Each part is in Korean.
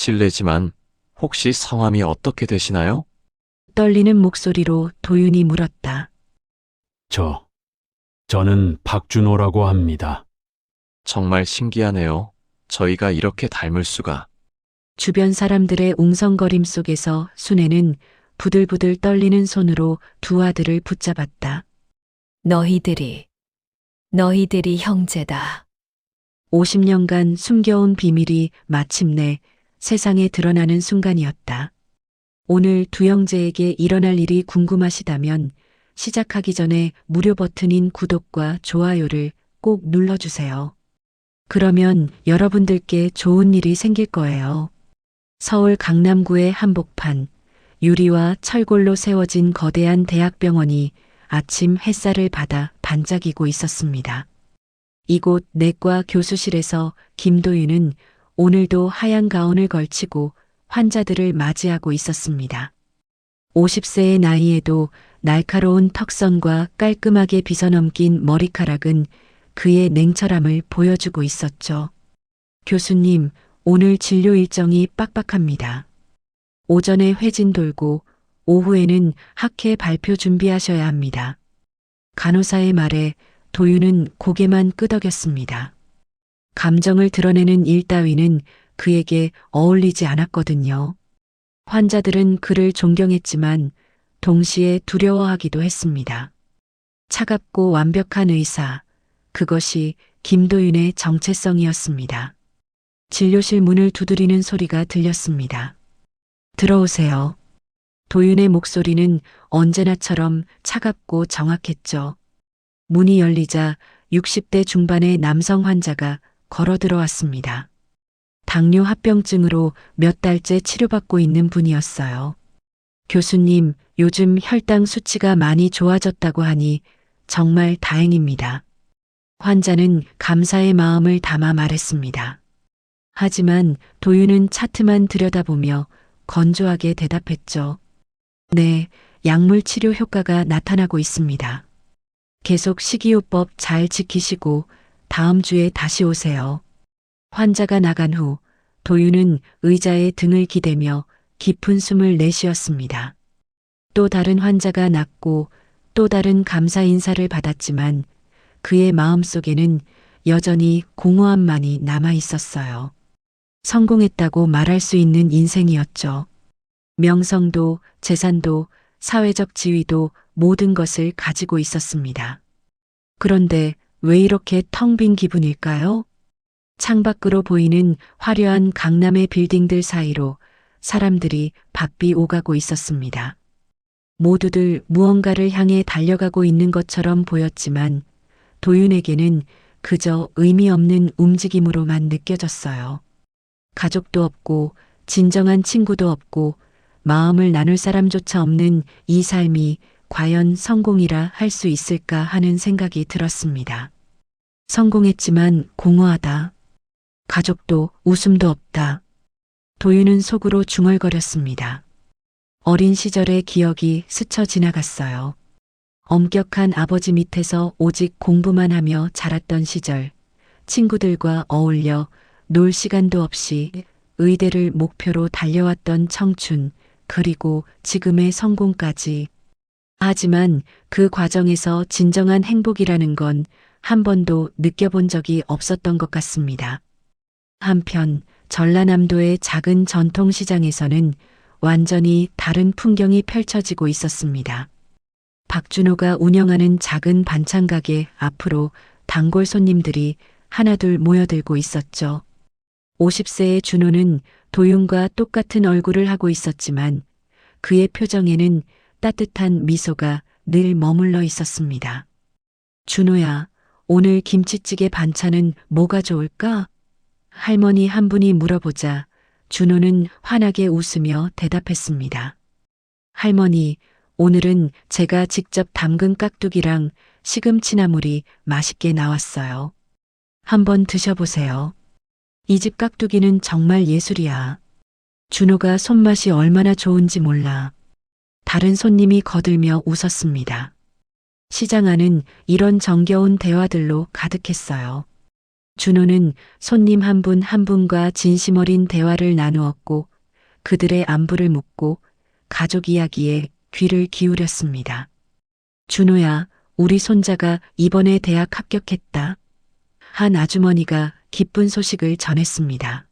실례지만 혹시 성함이 어떻게 되시나요? 떨리는 목소리로 도윤이 물었다. 저는 박준호라고 합니다. 정말 신기하네요. 저희가 이렇게 닮을 수가. 주변 사람들의 웅성거림 속에서 순애는 부들부들 떨리는 손으로 두 아들을 붙잡았다. 너희들이 형제다. 50년간 숨겨온 비밀이 마침내 세상에 드러나는 순간이었다. 오늘 두 형제에게 일어날 일이 궁금하시다면 시작하기 전에 무료 버튼인 구독과 좋아요를 꼭 눌러주세요. 그러면 여러분들께 좋은 일이 생길 거예요. 서울 강남구의 한복판, 유리와 철골로 세워진 거대한 대학병원이 아침 햇살을 받아 반짝이고 있었습니다. 이곳 내과 교수실에서 김도윤은 오늘도 하얀 가운을 걸치고 환자들을 맞이하고 있었습니다. 50세의 나이에도 날카로운 턱선과 깔끔하게 빗어넘긴 머리카락은 그의 냉철함을 보여주고 있었죠. 교수님, 오늘 진료 일정이 빡빡합니다. 오전에 회진 돌고 오후에는 학회 발표 준비하셔야 합니다. 간호사의 말에 도윤은 고개만 끄덕였습니다. 감정을 드러내는 일 따위는 그에게 어울리지 않았거든요. 환자들은 그를 존경했지만 동시에 두려워하기도 했습니다. 차갑고 완벽한 의사, 그것이 김도윤의 정체성이었습니다. 진료실 문을 두드리는 소리가 들렸습니다. 들어오세요. 도윤의 목소리는 언제나처럼 차갑고 정확했죠. 문이 열리자 60대 중반의 남성 환자가 걸어 들어왔습니다. 당뇨 합병증으로 몇 달째 치료받고 있는 분이었어요. 교수님, 요즘 혈당 수치가 많이 좋아졌다고 하니 정말 다행입니다. 환자는 감사의 마음을 담아 말했습니다. 하지만 도윤은 차트만 들여다보며 건조하게 대답했죠. 네, 약물 치료 효과가 나타나고 있습니다. 계속 식이요법 잘 지키시고 다음 주에 다시 오세요. 환자가 나간 후 도윤은 의자에 등을 기대며 깊은 숨을 내쉬었습니다. 또 다른 환자가 낫고 또 다른 감사 인사를 받았지만 그의 마음속에는 여전히 공허함만이 남아 있었어요. 성공했다고 말할 수 있는 인생이었죠. 명성도 재산도 사회적 지위도 모든 것을 가지고 있었습니다. 그런데 왜 이렇게 텅 빈 기분일까요? 창밖으로 보이는 화려한 강남의 빌딩들 사이로 사람들이 바삐 오가고 있었습니다. 모두들 무언가를 향해 달려가고 있는 것처럼 보였지만 도윤에게는 그저 의미 없는 움직임으로만 느껴졌어요. 가족도 없고 진정한 친구도 없고 마음을 나눌 사람조차 없는 이 삶이 과연 성공이라 할 수 있을까 하는 생각이 들었습니다. 성공했지만 공허하다. 가족도 웃음도 없다. 도윤은 속으로 중얼거렸습니다. 어린 시절의 기억이 스쳐 지나갔어요. 엄격한 아버지 밑에서 오직 공부만 하며 자랐던 시절, 친구들과 어울려 놀 시간도 없이 의대를 목표로 달려왔던 청춘, 그리고 지금의 성공까지. 하지만 그 과정에서 진정한 행복이라는 건 한 번도 느껴본 적이 없었던 것 같습니다. 한편 전라남도의 작은 전통시장에서는 완전히 다른 풍경이 펼쳐지고 있었습니다. 박준호가 운영하는 작은 반찬 가게 앞으로 단골 손님들이 하나둘 모여들고 있었죠. 50세의 준호는 도윤과 똑같은 얼굴을 하고 있었지만 그의 표정에는 따뜻한 미소가 늘 머물러 있었습니다. 준호야, 오늘 김치찌개 반찬은 뭐가 좋을까? 할머니 한 분이 물어보자 준호는 환하게 웃으며 대답했습니다. 할머니, 오늘은 제가 직접 담근 깍두기랑 시금치나물이 맛있게 나왔어요. 한번 드셔보세요. 이 집 깍두기는 정말 예술이야. 준호가 손맛이 얼마나 좋은지 몰라. 다른 손님이 거들며 웃었습니다. 시장 안은 이런 정겨운 대화들로 가득했어요. 준호는 손님 한 분 한 분과 진심 어린 대화를 나누었고 그들의 안부를 묻고 가족 이야기에 귀를 기울였습니다. 준호야, 우리 손자가 이번에 대학 합격했다. 한 아주머니가 기쁜 소식을 전했습니다.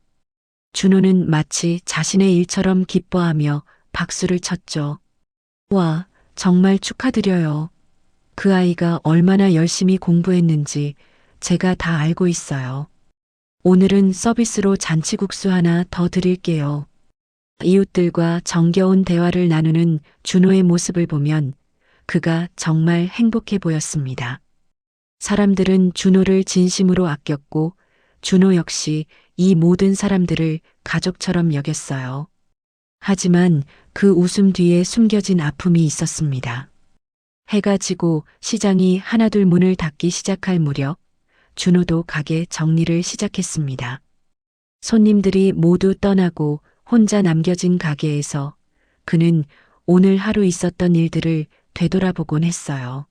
준호는 마치 자신의 일처럼 기뻐하며 박수를 쳤죠. 와, 정말 축하드려요. 그 아이가 얼마나 열심히 공부했는지 제가 다 알고 있어요. 오늘은 서비스로 잔치국수 하나 더 드릴게요. 이웃들과 정겨운 대화를 나누는 준호의 모습을 보면 그가 정말 행복해 보였습니다. 사람들은 준호를 진심으로 아꼈고 준호 역시 이 모든 사람들을 가족처럼 여겼어요. 하지만 그 웃음 뒤에 숨겨진 아픔이 있었습니다. 해가 지고 시장이 하나둘 문을 닫기 시작할 무렵 준호도 가게 정리를 시작했습니다. 손님들이 모두 떠나고 혼자 남겨진 가게에서 그는 오늘 하루 있었던 일들을 되돌아보곤 했어요.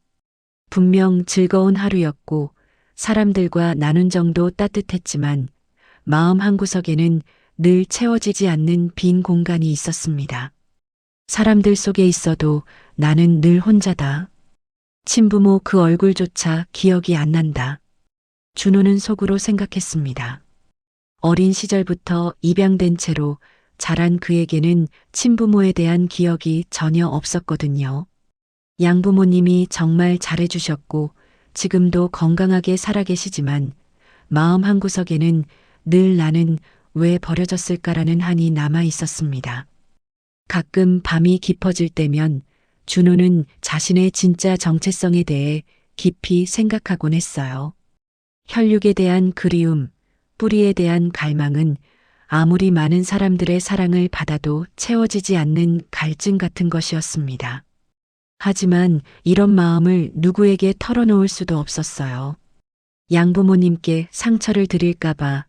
분명 즐거운 하루였고 사람들과 나눈 정도 따뜻했지만 마음 한구석에는 늘 채워지지 않는 빈 공간이 있었습니다. 사람들 속에 있어도 나는 늘 혼자다. 친부모 그 얼굴조차 기억이 안 난다. 준호는 속으로 생각했습니다. 어린 시절부터 입양된 채로 자란 그에게는 친부모에 대한 기억이 전혀 없었거든요. 양부모님이 정말 잘해주셨고 지금도 건강하게 살아계시지만 마음 한구석에는 늘 나는 왜 버려졌을까라는 한이 남아 있었습니다. 가끔 밤이 깊어질 때면 준호는 자신의 진짜 정체성에 대해 깊이 생각하곤 했어요. 혈육에 대한 그리움, 뿌리에 대한 갈망은 아무리 많은 사람들의 사랑을 받아도 채워지지 않는 갈증 같은 것이었습니다. 하지만 이런 마음을 누구에게 털어놓을 수도 없었어요. 양부모님께 상처를 드릴까봐,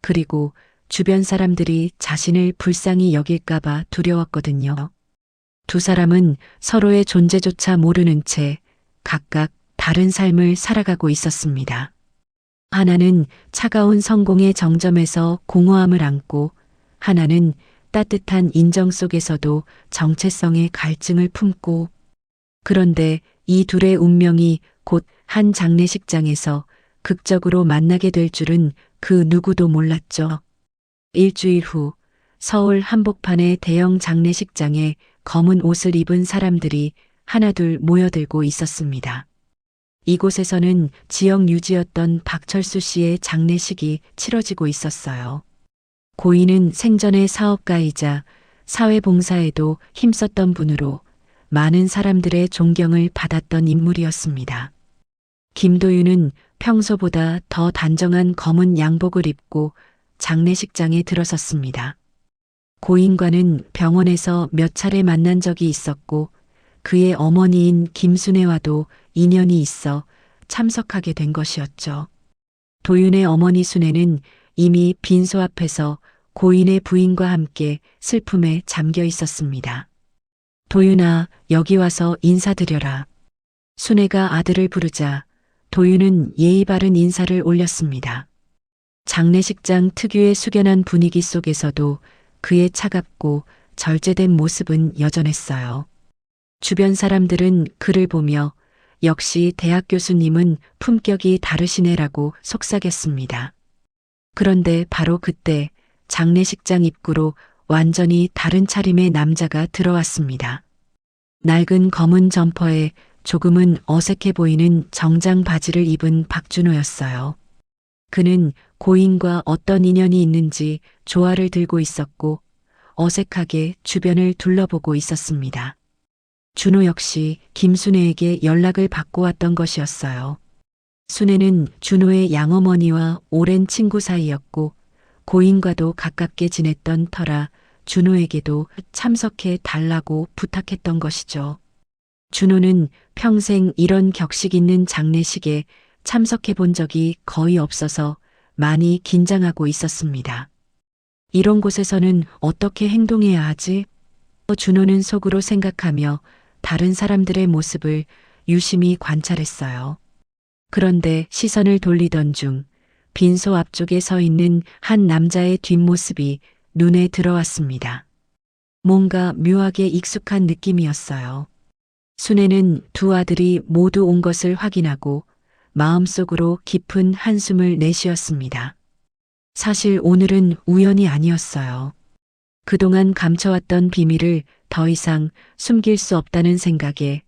그리고 주변 사람들이 자신을 불쌍히 여길까봐 두려웠거든요. 두 사람은 서로의 존재조차 모르는 채 각각 다른 삶을 살아가고 있었습니다. 하나는 차가운 성공의 정점에서 공허함을 안고 하나는 따뜻한 인정 속에서도 정체성의 갈증을 품고 그런데 이 둘의 운명이 곧 한 장례식장에서 극적으로 만나게 될 줄은 그 누구도 몰랐죠. 일주일 후 서울 한복판의 대형 장례식장에 검은 옷을 입은 사람들이 하나둘 모여들고 있었습니다. 이곳에서는 지역 유지였던 박철수 씨의 장례식이 치러지고 있었어요. 고인은 생전의 사업가이자 사회봉사에도 힘썼던 분으로 많은 사람들의 존경을 받았던 인물이었습니다. 김도윤은 평소보다 더 단정한 검은 양복을 입고 장례식장에 들어섰습니다. 고인과는 병원에서 몇 차례 만난 적이 있었고 그의 어머니인 김순애와도 인연이 있어 참석하게 된 것이었죠. 도윤의 어머니 순애는 이미 빈소 앞에서 고인의 부인과 함께 슬픔에 잠겨 있었습니다. 도윤아, 여기 와서 인사드려라. 순애가 아들을 부르자 도윤은 예의 바른 인사를 올렸습니다. 장례식장 특유의 숙연한 분위기 속에서도 그의 차갑고 절제된 모습은 여전했어요. 주변 사람들은 그를 보며 역시 대학 교수님은 품격이 다르시네라고 속삭였습니다. 그런데 바로 그때 장례식장 입구로 완전히 다른 차림의 남자가 들어왔습니다. 낡은 검은 점퍼에 조금은 어색해 보이는 정장 바지를 입은 박준호였어요. 그는 고인과 어떤 인연이 있는지 조화를 들고 있었고 어색하게 주변을 둘러보고 있었습니다. 준호 역시 김순애에게 연락을 받고 왔던 것이었어요. 순애는 준호의 양어머니와 오랜 친구 사이였고 고인과도 가깝게 지냈던 터라 준호에게도 참석해 달라고 부탁했던 것이죠. 준호는 평생 이런 격식 있는 장례식에 참석해 본 적이 거의 없어서 많이 긴장하고 있었습니다. 이런 곳에서는 어떻게 행동해야 하지? 준호는 속으로 생각하며 다른 사람들의 모습을 유심히 관찰했어요. 그런데 시선을 돌리던 중 빈소 앞쪽에 서 있는 한 남자의 뒷모습이 눈에 들어왔습니다. 뭔가 묘하게 익숙한 느낌이었어요. 순애는 두 아들이 모두 온 것을 확인하고 마음속으로 깊은 한숨을 내쉬었습니다. 사실 오늘은 우연이 아니었어요. 그동안 감춰왔던 비밀을 더 이상 숨길 수 없다는 생각에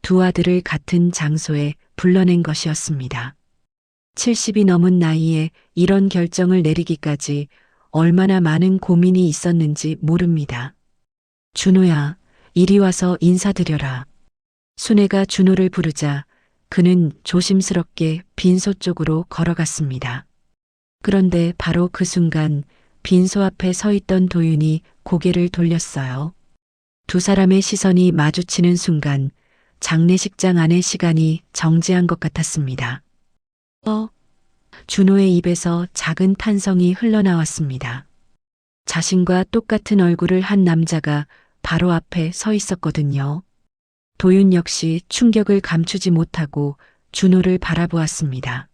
두 아들을 같은 장소에 불러낸 것이었습니다. 70이 넘은 나이에 이런 결정을 내리기까지 얼마나 많은 고민이 있었는지 모릅니다. 준호야, 이리 와서 인사드려라. 순애가 준호를 부르자 그는 조심스럽게 빈소 쪽으로 걸어갔습니다. 그런데 바로 그 순간 빈소 앞에 서 있던 도윤이 고개를 돌렸어요. 두 사람의 시선이 마주치는 순간 장례식장 안의 시간이 정지한 것 같았습니다. 준호의 입에서 작은 탄성이 흘러나왔습니다. 자신과 똑같은 얼굴을 한 남자가 바로 앞에 서 있었거든요. 도윤 역시 충격을 감추지 못하고 준호를 바라보았습니다.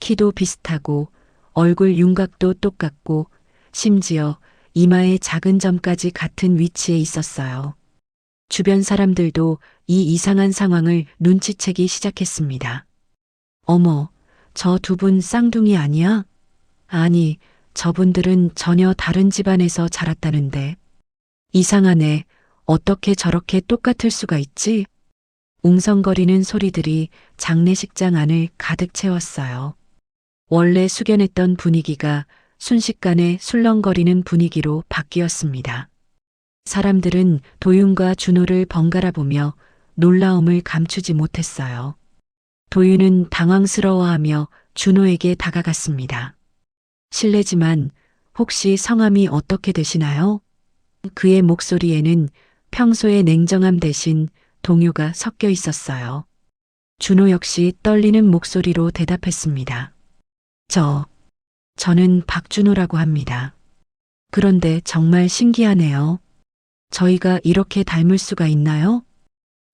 키도 비슷하고 얼굴 윤곽도 똑같고 심지어 이마의 작은 점까지 같은 위치에 있었어요. 주변 사람들도 이 이상한 상황을 눈치채기 시작했습니다. 어머, 저 두 분 쌍둥이 아니야? 아니, 저분들은 전혀 다른 집안에서 자랐다는데. 이상하네. 어떻게 저렇게 똑같을 수가 있지? 웅성거리는 소리들이 장례식장 안을 가득 채웠어요. 원래 숙연했던 분위기가 순식간에 술렁거리는 분위기로 바뀌었습니다. 사람들은 도윤과 준호를 번갈아 보며 놀라움을 감추지 못했어요. 도윤은 당황스러워하며 준호에게 다가갔습니다. 실례지만 혹시 성함이 어떻게 되시나요? 그의 목소리에는 평소의 냉정함 대신 동요가 섞여 있었어요. 준호 역시 떨리는 목소리로 대답했습니다. 저는 박준호라고 합니다. 그런데 정말 신기하네요. 저희가 이렇게 닮을 수가 있나요?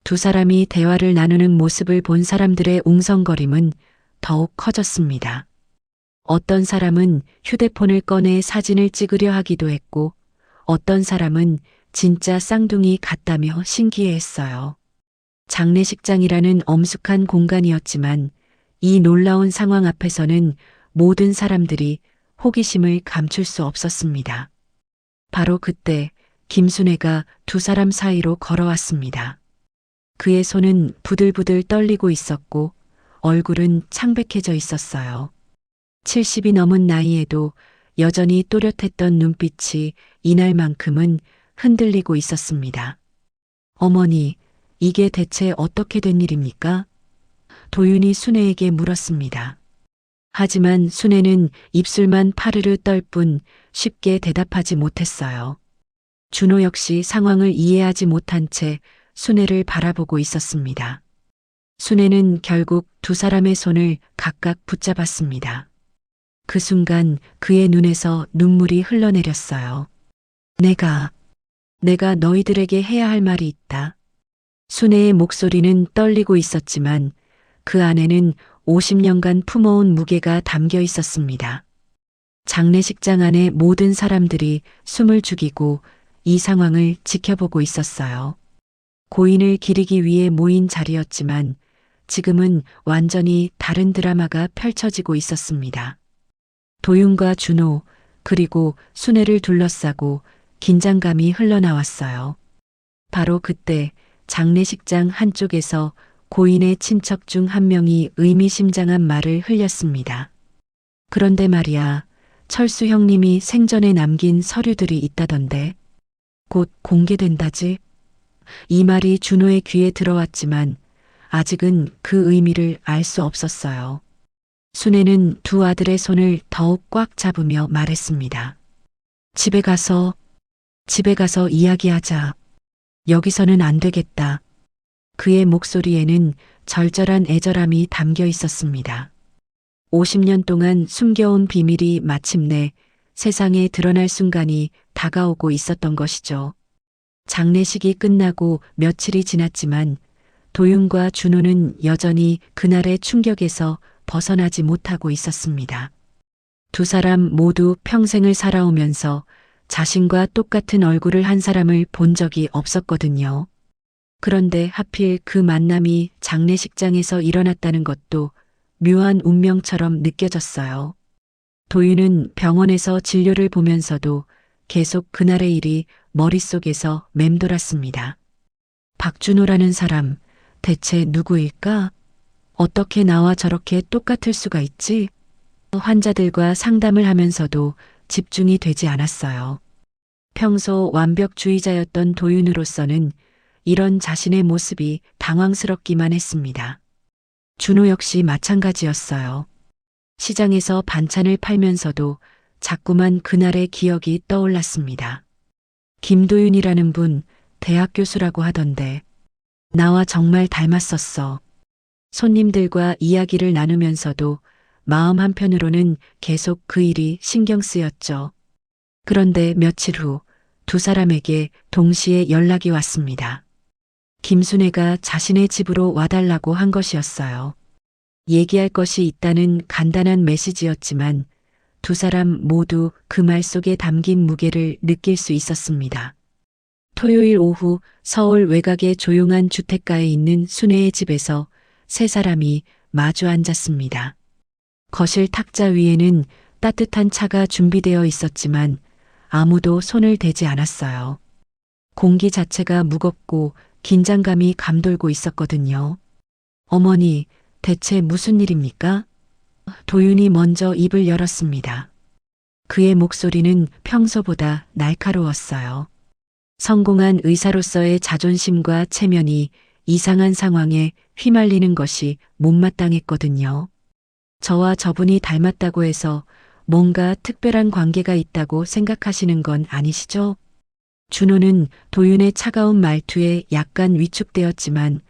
두 사람이 대화를 나누는 모습을 본 사람들의 웅성거림은 더욱 커졌습니다. 어떤 사람은 휴대폰을 꺼내 사진을 찍으려 하기도 했고, 어떤 사람은 진짜 쌍둥이 같다며 신기해했어요. 장례식장이라는 엄숙한 공간이었지만 이 놀라운 상황 앞에서는 모든 사람들이 호기심을 감출 수 없었습니다. 바로 그때 김순애가 두 사람 사이로 걸어왔습니다. 그의 손은 부들부들 떨리고 있었고 얼굴은 창백해져 있었어요. 70이 넘은 나이에도 여전히 또렷했던 눈빛이 이날만큼은 흔들리고 있었습니다. 어머니, 이게 대체 어떻게 된 일입니까? 도윤이 순애에게 물었습니다. 하지만 순애는 입술만 파르르 떨 뿐 쉽게 대답하지 못했어요. 준호 역시 상황을 이해하지 못한 채 순애를 바라보고 있었습니다. 순애는 결국 두 사람의 손을 각각 붙잡았습니다. 그 순간 그의 눈에서 눈물이 흘러내렸어요. 내가 너희들에게 해야 할 말이 있다. 순애의 목소리는 떨리고 있었지만 그 안에는 50년간 품어온 무게가 담겨 있었습니다. 장례식장 안의 모든 사람들이 숨을 죽이고 이 상황을 지켜보고 있었어요. 고인을 기리기 위해 모인 자리였지만 지금은 완전히 다른 드라마가 펼쳐지고 있었습니다. 도윤과 준호 그리고 순애를 둘러싸고 긴장감이 흘러나왔어요. 바로 그때 장례식장 한쪽에서 고인의 친척 중 한 명이 의미심장한 말을 흘렸습니다. 그런데 말이야, 철수 형님이 생전에 남긴 서류들이 있다던데 곧 공개된다지? 이 말이 준호의 귀에 들어왔지만 아직은 그 의미를 알 수 없었어요. 순애는 두 아들의 손을 더욱 꽉 잡으며 말했습니다. 집에 가서 이야기하자. 여기서는 안 되겠다. 그의 목소리에는 절절한 애절함이 담겨 있었습니다. 50년 동안 숨겨온 비밀이 마침내 세상에 드러날 순간이 다가오고 있었던 것이죠. 장례식이 끝나고 며칠이 지났지만 도윤과 준호는 여전히 그날의 충격에서 벗어나지 못하고 있었습니다. 두 사람 모두 평생을 살아오면서 자신과 똑같은 얼굴을 한 사람을 본 적이 없었거든요. 그런데 하필 그 만남이 장례식장에서 일어났다는 것도 묘한 운명처럼 느껴졌어요. 도윤은 병원에서 진료를 보면서도 계속 그날의 일이 머릿속에서 맴돌았습니다. 박준호라는 사람, 대체 누구일까? 어떻게 나와 저렇게 똑같을 수가 있지? 환자들과 상담을 하면서도 집중이 되지 않았어요. 평소 완벽주의자였던 도윤으로서는 이런 자신의 모습이 당황스럽기만 했습니다. 준호 역시 마찬가지였어요. 시장에서 반찬을 팔면서도 자꾸만 그날의 기억이 떠올랐습니다. 김도윤이라는 분, 대학 교수라고 하던데 나와 정말 닮았었어. 손님들과 이야기를 나누면서도 마음 한편으로는 계속 그 일이 신경 쓰였죠. 그런데 며칠 후 두 사람에게 동시에 연락이 왔습니다. 김순애가 자신의 집으로 와달라고 한 것이었어요. 얘기할 것이 있다는 간단한 메시지였지만 두 사람 모두 그 말 속에 담긴 무게를 느낄 수 있었습니다. 토요일 오후 서울 외곽의 조용한 주택가에 있는 순애의 집에서 세 사람이 마주 앉았습니다. 거실 탁자 위에는 따뜻한 차가 준비되어 있었지만 아무도 손을 대지 않았어요. 공기 자체가 무겁고 긴장감이 감돌고 있었거든요. 어머니, 대체 무슨 일입니까? 도윤이 먼저 입을 열었습니다. 그의 목소리는 평소보다 날카로웠어요. 성공한 의사로서의 자존심과 체면이 이상한 상황에 휘말리는 것이 못마땅했거든요. 저와 저분이 닮았다고 해서 뭔가 특별한 관계가 있다고 생각하시는 건 아니시죠? 준호는 도윤의 차가운 말투에 약간 위축되었지만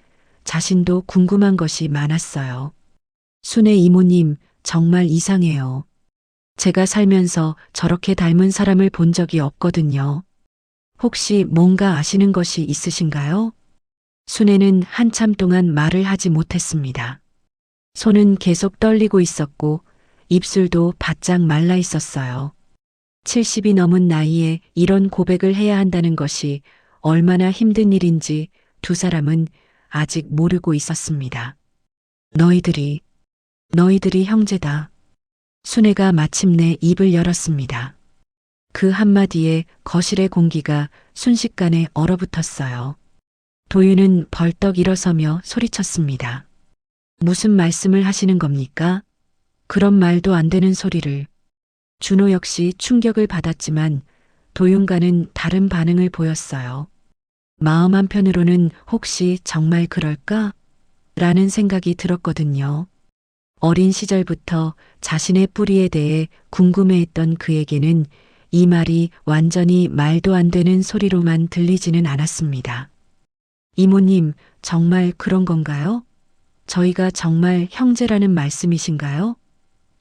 자신도 궁금한 것이 많았어요. 순애 이모님, 정말 이상해요. 제가 살면서 저렇게 닮은 사람을 본 적이 없거든요. 혹시 뭔가 아시는 것이 있으신가요? 순애는 한참 동안 말을 하지 못했습니다. 손은 계속 떨리고 있었고 입술도 바짝 말라 있었어요. 70이 넘은 나이에 이런 고백을 해야 한다는 것이 얼마나 힘든 일인지 두 사람은 아직 모르고 있었습니다. 너희들이 형제다. 순애가 마침내 입을 열었습니다. 그 한마디에 거실의 공기가 순식간에 얼어붙었어요. 도윤은 벌떡 일어서며 소리쳤습니다. 무슨 말씀을 하시는 겁니까? 그런 말도 안 되는 소리를. 준호 역시 충격을 받았지만 도윤과는 다른 반응을 보였어요. 마음 한편으로는 혹시 정말 그럴까? 라는 생각이 들었거든요. 어린 시절부터 자신의 뿌리에 대해 궁금해했던 그에게는 이 말이 완전히 말도 안 되는 소리로만 들리지는 않았습니다. 이모님, 정말 그런 건가요? 저희가 정말 형제라는 말씀이신가요?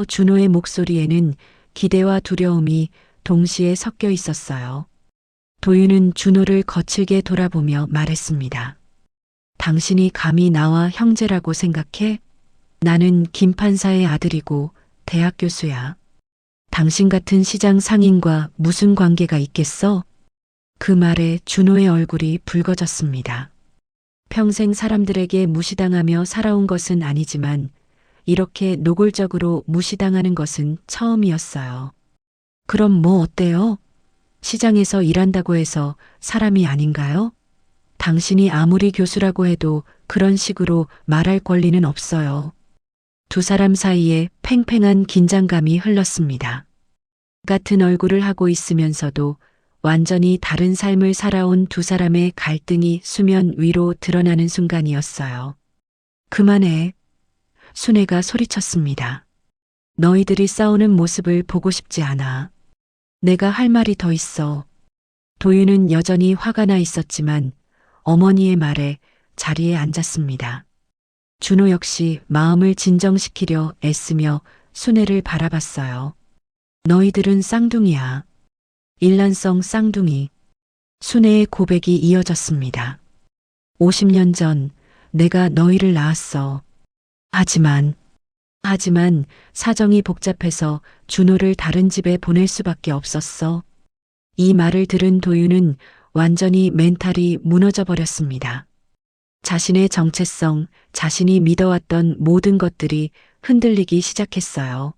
준호의 목소리에는 기대와 두려움이 동시에 섞여 있었어요. 도윤은 준호를 거칠게 돌아보며 말했습니다. 당신이 감히 나와 형제라고 생각해? 나는 김 판사의 아들이고 대학 교수야. 당신 같은 시장 상인과 무슨 관계가 있겠어? 그 말에 준호의 얼굴이 붉어졌습니다. 평생 사람들에게 무시당하며 살아온 것은 아니지만 이렇게 노골적으로 무시당하는 것은 처음이었어요. 그럼 뭐 어때요? 시장에서 일한다고 해서 사람이 아닌가요? 당신이 아무리 교수라고 해도 그런 식으로 말할 권리는 없어요. 두 사람 사이에 팽팽한 긴장감이 흘렀습니다. 같은 얼굴을 하고 있으면서도 완전히 다른 삶을 살아온 두 사람의 갈등이 수면 위로 드러나는 순간이었어요. 그만해. 순애가 소리쳤습니다. 너희들이 싸우는 모습을 보고 싶지 않아. 내가 할 말이 더 있어. 도윤은 여전히 화가 나 있었지만 어머니의 말에 자리에 앉았습니다. 준호 역시 마음을 진정시키려 애쓰며 순애를 바라봤어요. 너희들은 쌍둥이야. 일란성 쌍둥이. 순애의 고백이 이어졌습니다. 50년 전 내가 너희를 낳았어. 하지만 하지만 사정이 복잡해서 준호를 다른 집에 보낼 수밖에 없었어. 이 말을 들은 도윤은 완전히 멘탈이 무너져 버렸습니다. 자신의 정체성, 자신이 믿어왔던 모든 것들이 흔들리기 시작했어요.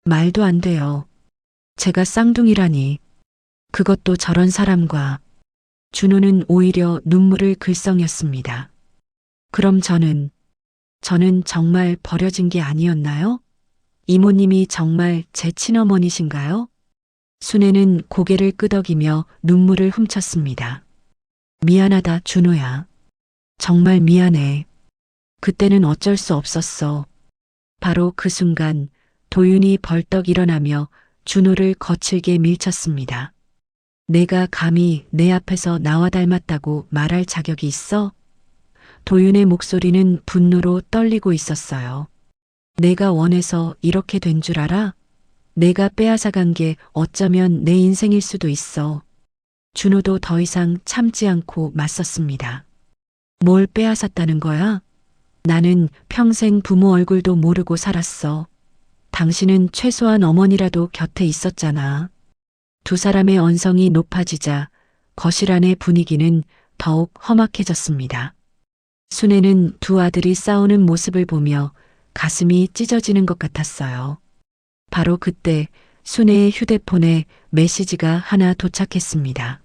말도 안 돼요. 제가 쌍둥이라니. 그것도 저런 사람과. 준호는 오히려 눈물을 글썽였습니다. 그럼 저는 정말 버려진 게 아니었나요? 이모님이 정말 제 친어머니신가요? 순애는 고개를 끄덕이며 눈물을 훔쳤습니다. 미안하다, 준호야. 정말 미안해. 그때는 어쩔 수 없었어. 바로 그 순간 도윤이 벌떡 일어나며 준호를 거칠게 밀쳤습니다. 내가 감히 내 앞에서 나와 닮았다고 말할 자격이 있어? 도윤의 목소리는 분노로 떨리고 있었어요. 내가 원해서 이렇게 된 줄 알아? 내가 빼앗아간 게 어쩌면 내 인생일 수도 있어. 준호도 더 이상 참지 않고 맞섰습니다. 뭘 빼앗았다는 거야? 나는 평생 부모 얼굴도 모르고 살았어. 당신은 최소한 어머니라도 곁에 있었잖아. 두 사람의 언성이 높아지자 거실 안의 분위기는 더욱 험악해졌습니다. 순애는 두 아들이 싸우는 모습을 보며 가슴이 찢어지는 것 같았어요. 바로 그때 순애의 휴대폰에 메시지가 하나 도착했습니다.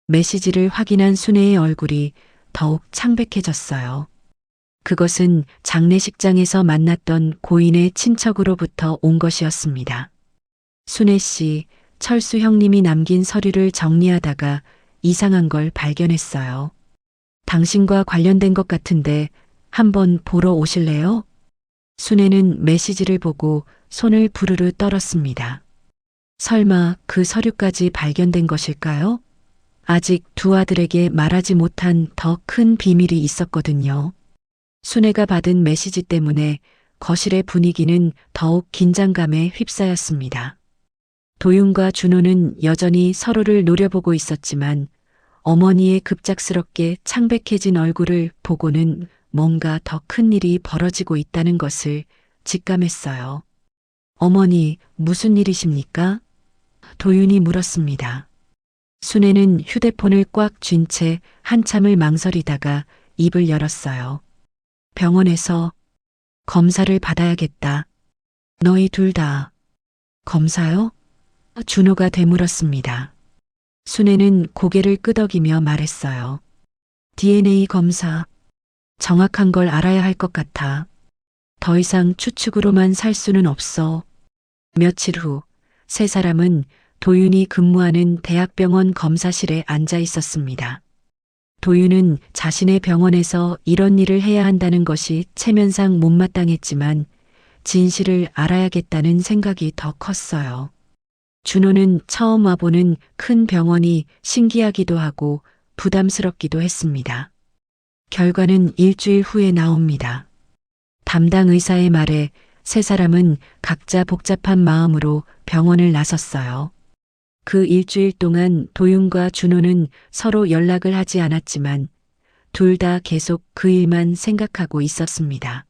메시지를 확인한 순애의 얼굴이 더욱 창백해졌어요. 그것은 장례식장에서 만났던 고인의 친척으로부터 온 것이었습니다. 순애 씨, 철수 형님이 남긴 서류를 정리하다가 이상한 걸 발견했어요. 당신과 관련된 것 같은데 한번 보러 오실래요? 순애는 메시지를 보고 손을 부르르 떨었습니다. 설마 그 서류까지 발견된 것일까요? 아직 두 아들에게 말하지 못한 더 큰 비밀이 있었거든요. 순애가 받은 메시지 때문에 거실의 분위기는 더욱 긴장감에 휩싸였습니다. 도윤과 준호는 여전히 서로를 노려보고 있었지만 어머니의 급작스럽게 창백해진 얼굴을 보고는 뭔가 더 큰 일이 벌어지고 있다는 것을 직감했어요. 어머니, 무슨 일이십니까? 도윤이 물었습니다. 순애는 휴대폰을 꽉 쥔 채 한참을 망설이다가 입을 열었어요. 병원에서 검사를 받아야겠다. 너희 둘 다 검사요? 준호가 되물었습니다. 순애는 고개를 끄덕이며 말했어요. DNA 검사. 정확한 걸 알아야 할 것 같아. 더 이상 추측으로만 살 수는 없어. 며칠 후, 세 사람은 도윤이 근무하는 대학병원 검사실에 앉아 있었습니다. 도윤은 자신의 병원에서 이런 일을 해야 한다는 것이 체면상 못마땅했지만 진실을 알아야겠다는 생각이 더 컸어요. 준호는 처음 와보는 큰 병원이 신기하기도 하고 부담스럽기도 했습니다. 결과는 일주일 후에 나옵니다. 담당 의사의 말에 세 사람은 각자 복잡한 마음으로 병원을 나섰어요. 그 일주일 동안 도윤과 준호는 서로 연락을 하지 않았지만 둘 다 계속 그 일만 생각하고 있었습니다.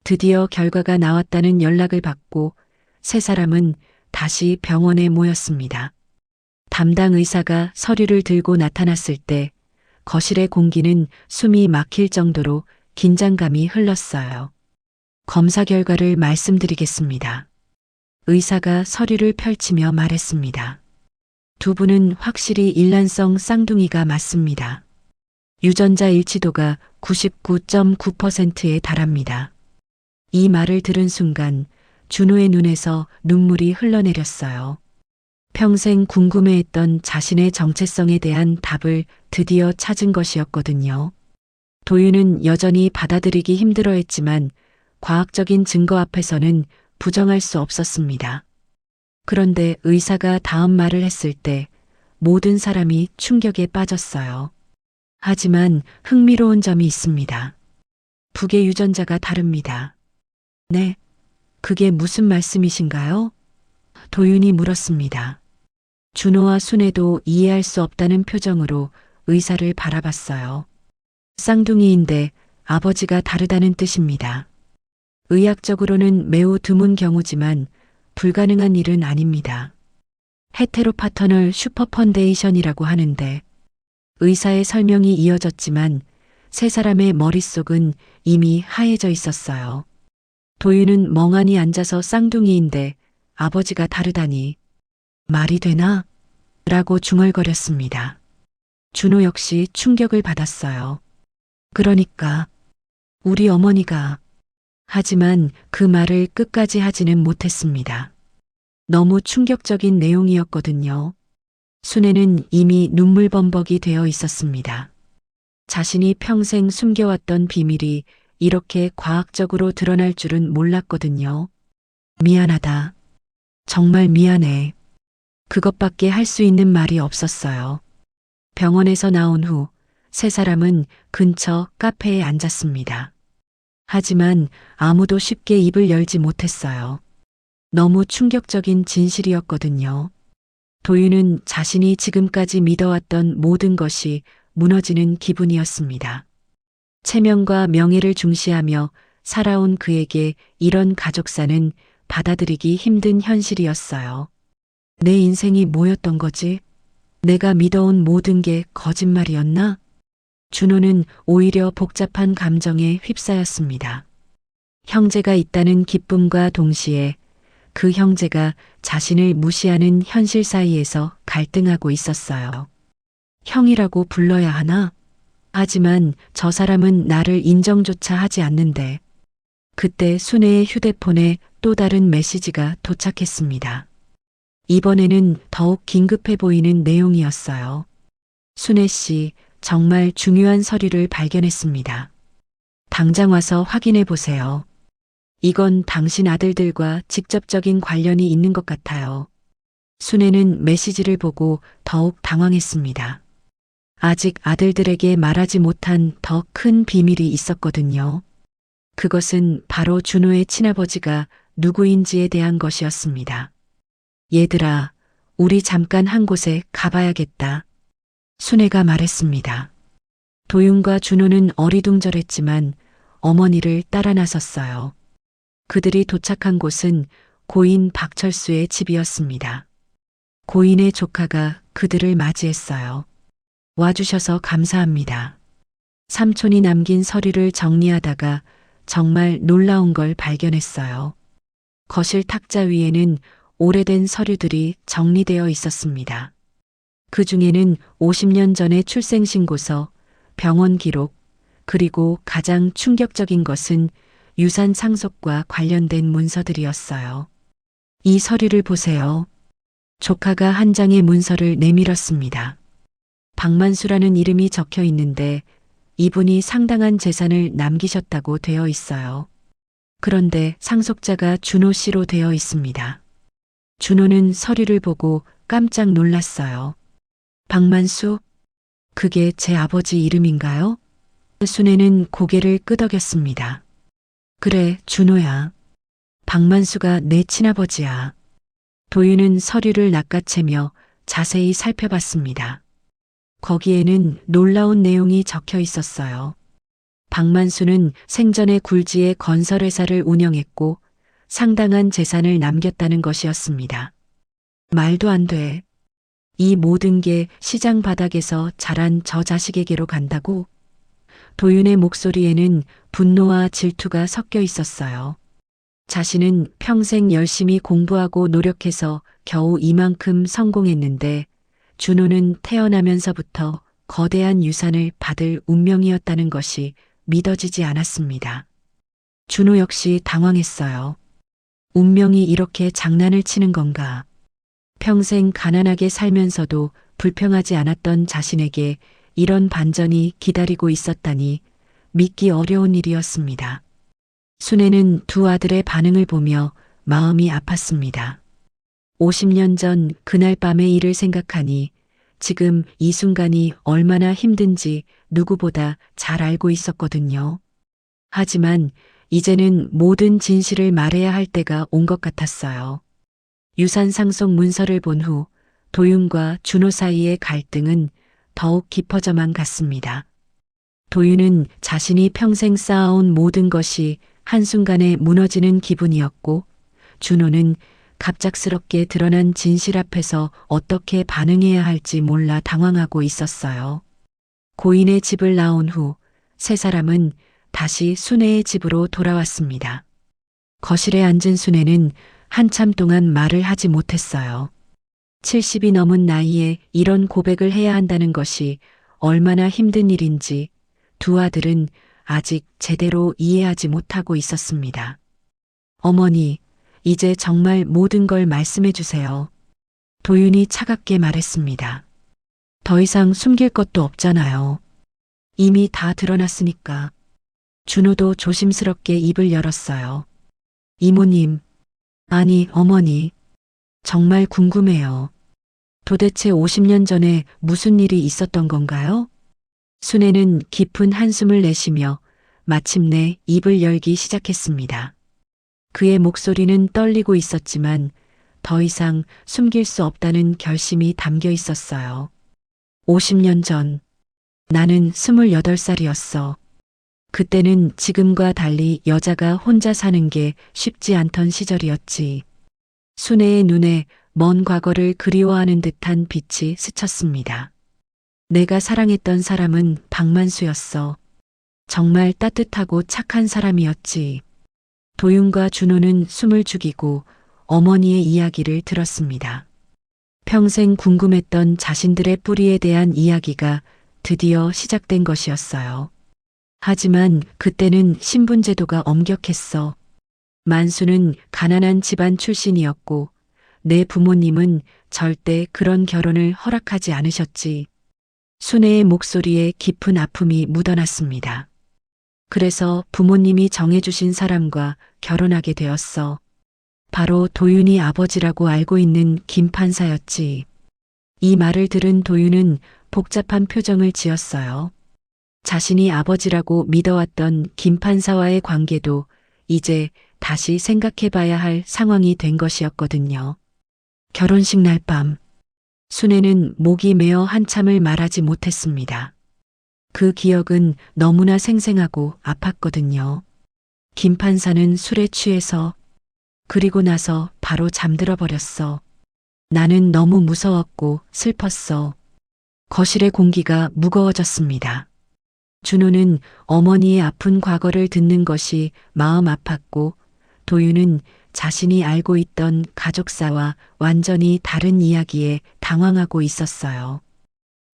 드디어 결과가 나왔다는 연락을 받고 세 사람은 다시 병원에 모였습니다. 담당 의사가 서류를 들고 나타났을 때 거실의 공기는 숨이 막힐 정도로 긴장감이 흘렀어요. 검사 결과를 말씀드리겠습니다. 의사가 서류를 펼치며 말했습니다. 두 분은 확실히 일란성 쌍둥이가 맞습니다. 유전자 일치도가 99.9%에 달합니다. 이 말을 들은 순간 준호의 눈에서 눈물이 흘러내렸어요. 평생 궁금해했던 자신의 정체성에 대한 답을 드디어 찾은 것이었거든요. 도윤은 여전히 받아들이기 힘들어했지만 과학적인 증거 앞에서는 부정할 수 없었습니다. 그런데 의사가 다음 말을 했을 때 모든 사람이 충격에 빠졌어요. 하지만 흥미로운 점이 있습니다. 북의 유전자가 다릅니다. 네, 그게 무슨 말씀이신가요? 도윤이 물었습니다. 준호와 순애도 이해할 수 없다는 표정으로 의사를 바라봤어요. 쌍둥이인데 아버지가 다르다는 뜻입니다. 의학적으로는 매우 드문 경우지만 불가능한 일은 아닙니다. 헤테로파터널 슈퍼펀데이션이라고 하는데 의사의 설명이 이어졌지만 세 사람의 머릿속은 이미 하얘져 있었어요. 도윤은 멍하니 앉아서 쌍둥이인데 아버지가 다르다니 말이 되나? 라고 중얼거렸습니다. 준호 역시 충격을 받았어요. 그러니까 우리 어머니가 하지만 그 말을 끝까지 하지는 못했습니다. 너무 충격적인 내용이었거든요. 순애는 이미 눈물범벅이 되어 있었습니다. 자신이 평생 숨겨왔던 비밀이 이렇게 과학적으로 드러날 줄은 몰랐거든요. 미안하다. 정말 미안해. 그것밖에 할 수 있는 말이 없었어요. 병원에서 나온 후 세 사람은 근처 카페에 앉았습니다. 하지만 아무도 쉽게 입을 열지 못했어요. 너무 충격적인 진실이었거든요. 도윤은 자신이 지금까지 믿어왔던 모든 것이 무너지는 기분이었습니다. 체면과 명예를 중시하며 살아온 그에게 이런 가족사는 받아들이기 힘든 현실이었어요. 내 인생이 뭐였던 거지? 내가 믿어온 모든 게 거짓말이었나? 준호는 오히려 복잡한 감정에 휩싸였습니다. 형제가 있다는 기쁨과 동시에 그 형제가 자신을 무시하는 현실 사이에서 갈등하고 있었어요. 형이라고 불러야 하나? 하지만 저 사람은 나를 인정조차 하지 않는데. 그때 순애의 휴대폰에 또 다른 메시지가 도착했습니다. 이번에는 더욱 긴급해 보이는 내용이었어요. 순애 씨, 정말 중요한 서류를 발견했습니다. 당장 와서 확인해 보세요. 이건 당신 아들들과 직접적인 관련이 있는 것 같아요. 순애는 메시지를 보고 더욱 당황했습니다. 아직 아들들에게 말하지 못한 더 큰 비밀이 있었거든요. 그것은 바로 준호의 친아버지가 누구인지에 대한 것이었습니다. 얘들아, 우리 잠깐 한 곳에 가봐야겠다. 순애가 말했습니다. 도윤과 준호는 어리둥절했지만 어머니를 따라 나섰어요. 그들이 도착한 곳은 고인 박철수의 집이었습니다. 고인의 조카가 그들을 맞이했어요. 와주셔서 감사합니다. 삼촌이 남긴 서류를 정리하다가 정말 놀라운 걸 발견했어요. 거실 탁자 위에는 오래된 서류들이 정리되어 있었습니다. 그 중에는 50년 전의 출생신고서, 병원 기록, 그리고 가장 충격적인 것은 유산 상속과 관련된 문서들이었어요. 이 서류를 보세요. 조카가 한 장의 문서를 내밀었습니다. 박만수라는 이름이 적혀 있는데 이분이 상당한 재산을 남기셨다고 되어 있어요. 그런데 상속자가 준호 씨로 되어 있습니다. 준호는 서류를 보고 깜짝 놀랐어요. 박만수? 그게 제 아버지 이름인가요? 순애는 고개를 끄덕였습니다. 그래, 준호야. 박만수가 내 친아버지야. 도윤은 서류를 낚아채며 자세히 살펴봤습니다. 거기에는 놀라운 내용이 적혀 있었어요. 박만수는 생전에 굴지의 건설회사를 운영했고 상당한 재산을 남겼다는 것이었습니다. 말도 안 돼. 이 모든 게 시장 바닥에서 자란 저 자식에게로 간다고? 도윤의 목소리에는 분노와 질투가 섞여 있었어요. 자신은 평생 열심히 공부하고 노력해서 겨우 이만큼 성공했는데 준호는 태어나면서부터 거대한 유산을 받을 운명이었다는 것이 믿어지지 않았습니다. 준호 역시 당황했어요. 운명이 이렇게 장난을 치는 건가? 평생 가난하게 살면서도 불평하지 않았던 자신에게 이런 반전이 기다리고 있었다니 믿기 어려운 일이었습니다. 순애는 두 아들의 반응을 보며 마음이 아팠습니다. 50년 전 그날 밤의 일을 생각하니 지금 이 순간이 얼마나 힘든지 누구보다 잘 알고 있었거든요. 하지만 이제는 모든 진실을 말해야 할 때가 온 것 같았어요. 유산 상속 문서를 본 후 도윤과 준호 사이의 갈등은 더욱 깊어져만 갔습니다. 도윤은 자신이 평생 쌓아온 모든 것이 한순간에 무너지는 기분이었고 준호는 갑작스럽게 드러난 진실 앞에서 어떻게 반응해야 할지 몰라 당황하고 있었어요. 고인의 집을 나온 후 세 사람은 다시 순애의 집으로 돌아왔습니다. 거실에 앉은 순애는 한참 동안 말을 하지 못했어요. 70이 넘은 나이에 이런 고백을 해야 한다는 것이 얼마나 힘든 일인지 두 아들은 아직 제대로 이해하지 못하고 있었습니다. 어머니, 이제 정말 모든 걸 말씀해 주세요. 도윤이 차갑게 말했습니다. 더 이상 숨길 것도 없잖아요. 이미 다 드러났으니까. 준호도 조심스럽게 입을 열었어요. 이모님, 아니 어머니, 정말 궁금해요. 도대체 50년 전에 무슨 일이 있었던 건가요? 순애는 깊은 한숨을 내쉬며 마침내 입을 열기 시작했습니다. 그의 목소리는 떨리고 있었지만 더 이상 숨길 수 없다는 결심이 담겨 있었어요. 50년 전, 나는 28살이었어. 그때는 지금과 달리 여자가 혼자 사는 게 쉽지 않던 시절이었지. 순애의 눈에 먼 과거를 그리워하는 듯한 빛이 스쳤습니다. 내가 사랑했던 사람은 박만수였어. 정말 따뜻하고 착한 사람이었지. 도윤과 준호는 숨을 죽이고 어머니의 이야기를 들었습니다. 평생 궁금했던 자신들의 뿌리에 대한 이야기가 드디어 시작된 것이었어요. 하지만 그때는 신분제도가 엄격했어. 만수는 가난한 집안 출신이었고 내 부모님은 절대 그런 결혼을 허락하지 않으셨지. 순애의 목소리에 깊은 아픔이 묻어났습니다. 그래서 부모님이 정해주신 사람과 결혼하게 되었어. 바로 도윤이 아버지라고 알고 있는 김 판사였지. 이 말을 들은 도윤은 복잡한 표정을 지었어요. 자신이 아버지라고 믿어왔던 김 판사와의 관계도 이제 다시 생각해봐야 할 상황이 된 것이었거든요. 결혼식 날 밤, 순애는 목이 메어 한참을 말하지 못했습니다. 그 기억은 너무나 생생하고 아팠거든요. 김 판사는 술에 취해서 그리고 나서 바로 잠들어 버렸어. 나는 너무 무서웠고 슬펐어. 거실의 공기가 무거워졌습니다. 준호는 어머니의 아픈 과거를 듣는 것이 마음 아팠고 도윤은 자신이 알고 있던 가족사와 완전히 다른 이야기에 당황하고 있었어요.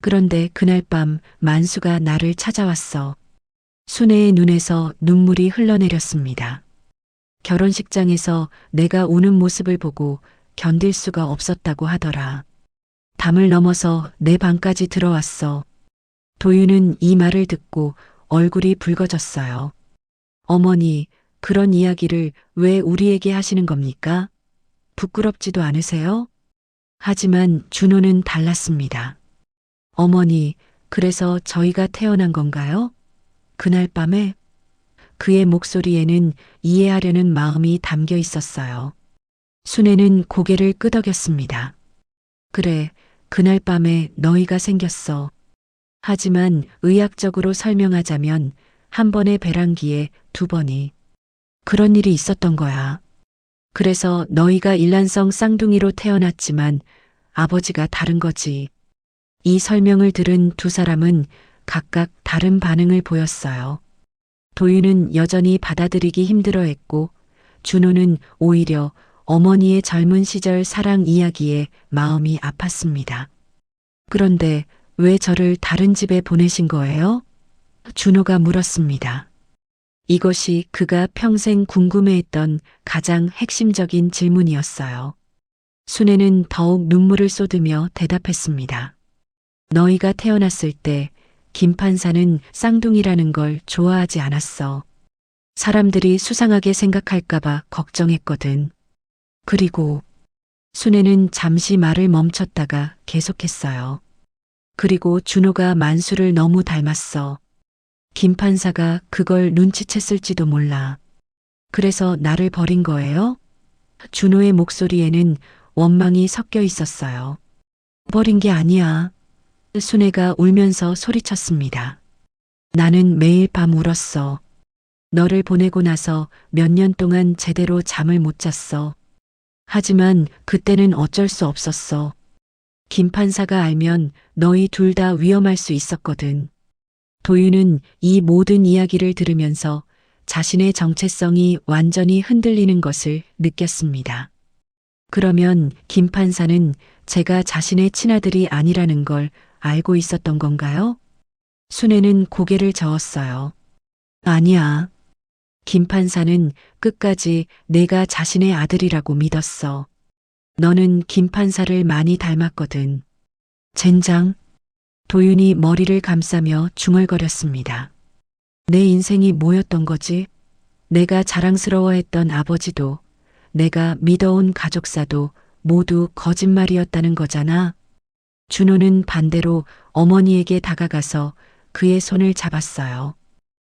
그런데 그날 밤 만수가 나를 찾아왔어. 순애의 눈에서 눈물이 흘러내렸습니다. 결혼식장에서 내가 우는 모습을 보고 견딜 수가 없었다고 하더라. 담을 넘어서 내 방까지 들어왔어. 도윤은 이 말을 듣고 얼굴이 붉어졌어요. 어머니, 그런 이야기를 왜 우리에게 하시는 겁니까? 부끄럽지도 않으세요? 하지만 준호는 달랐습니다. 어머니, 그래서 저희가 태어난 건가요? 그날 밤에 그의 목소리에는 이해하려는 마음이 담겨 있었어요. 순애는 고개를 끄덕였습니다. 그래, 그날 밤에 너희가 생겼어. 하지만 의학적으로 설명하자면 한 번의 배란기에 두 번이 그런 일이 있었던 거야. 그래서 너희가 일란성 쌍둥이로 태어났지만 아버지가 다른 거지. 이 설명을 들은 두 사람은 각각 다른 반응을 보였어요. 도윤은 여전히 받아들이기 힘들어했고 준호는 오히려 어머니의 젊은 시절 사랑 이야기에 마음이 아팠습니다. 그런데 왜 저를 다른 집에 보내신 거예요? 준호가 물었습니다. 이것이 그가 평생 궁금해했던 가장 핵심적인 질문이었어요. 순애는 더욱 눈물을 쏟으며 대답했습니다. 너희가 태어났을 때 김 판사는 쌍둥이라는 걸 좋아하지 않았어. 사람들이 수상하게 생각할까봐 걱정했거든. 그리고 순애는 잠시 말을 멈췄다가 계속했어요. 그리고 준호가 만수를 너무 닮았어. 김 판사가 그걸 눈치챘을지도 몰라. 그래서 나를 버린 거예요? 준호의 목소리에는 원망이 섞여 있었어요. 버린 게 아니야. 순애가 울면서 소리쳤습니다. 나는 매일 밤 울었어. 너를 보내고 나서 몇 년 동안 제대로 잠을 못 잤어. 하지만 그때는 어쩔 수 없었어. 김 판사가 알면 너희 둘 다 위험할 수 있었거든. 도윤은 이 모든 이야기를 들으면서 자신의 정체성이 완전히 흔들리는 것을 느꼈습니다. 그러면 김 판사는 제가 자신의 친아들이 아니라는 걸 알고 있었던 건가요? 순애는 고개를 저었어요. 아니야. 김 판사는 끝까지 내가 자신의 아들이라고 믿었어. 너는 김 판사를 많이 닮았거든. 젠장. 도윤이 머리를 감싸며 중얼거렸습니다. 내 인생이 뭐였던 거지? 내가 자랑스러워했던 아버지도, 내가 믿어온 가족사도 모두 거짓말이었다는 거잖아. 준호는 반대로 어머니에게 다가가서 그의 손을 잡았어요.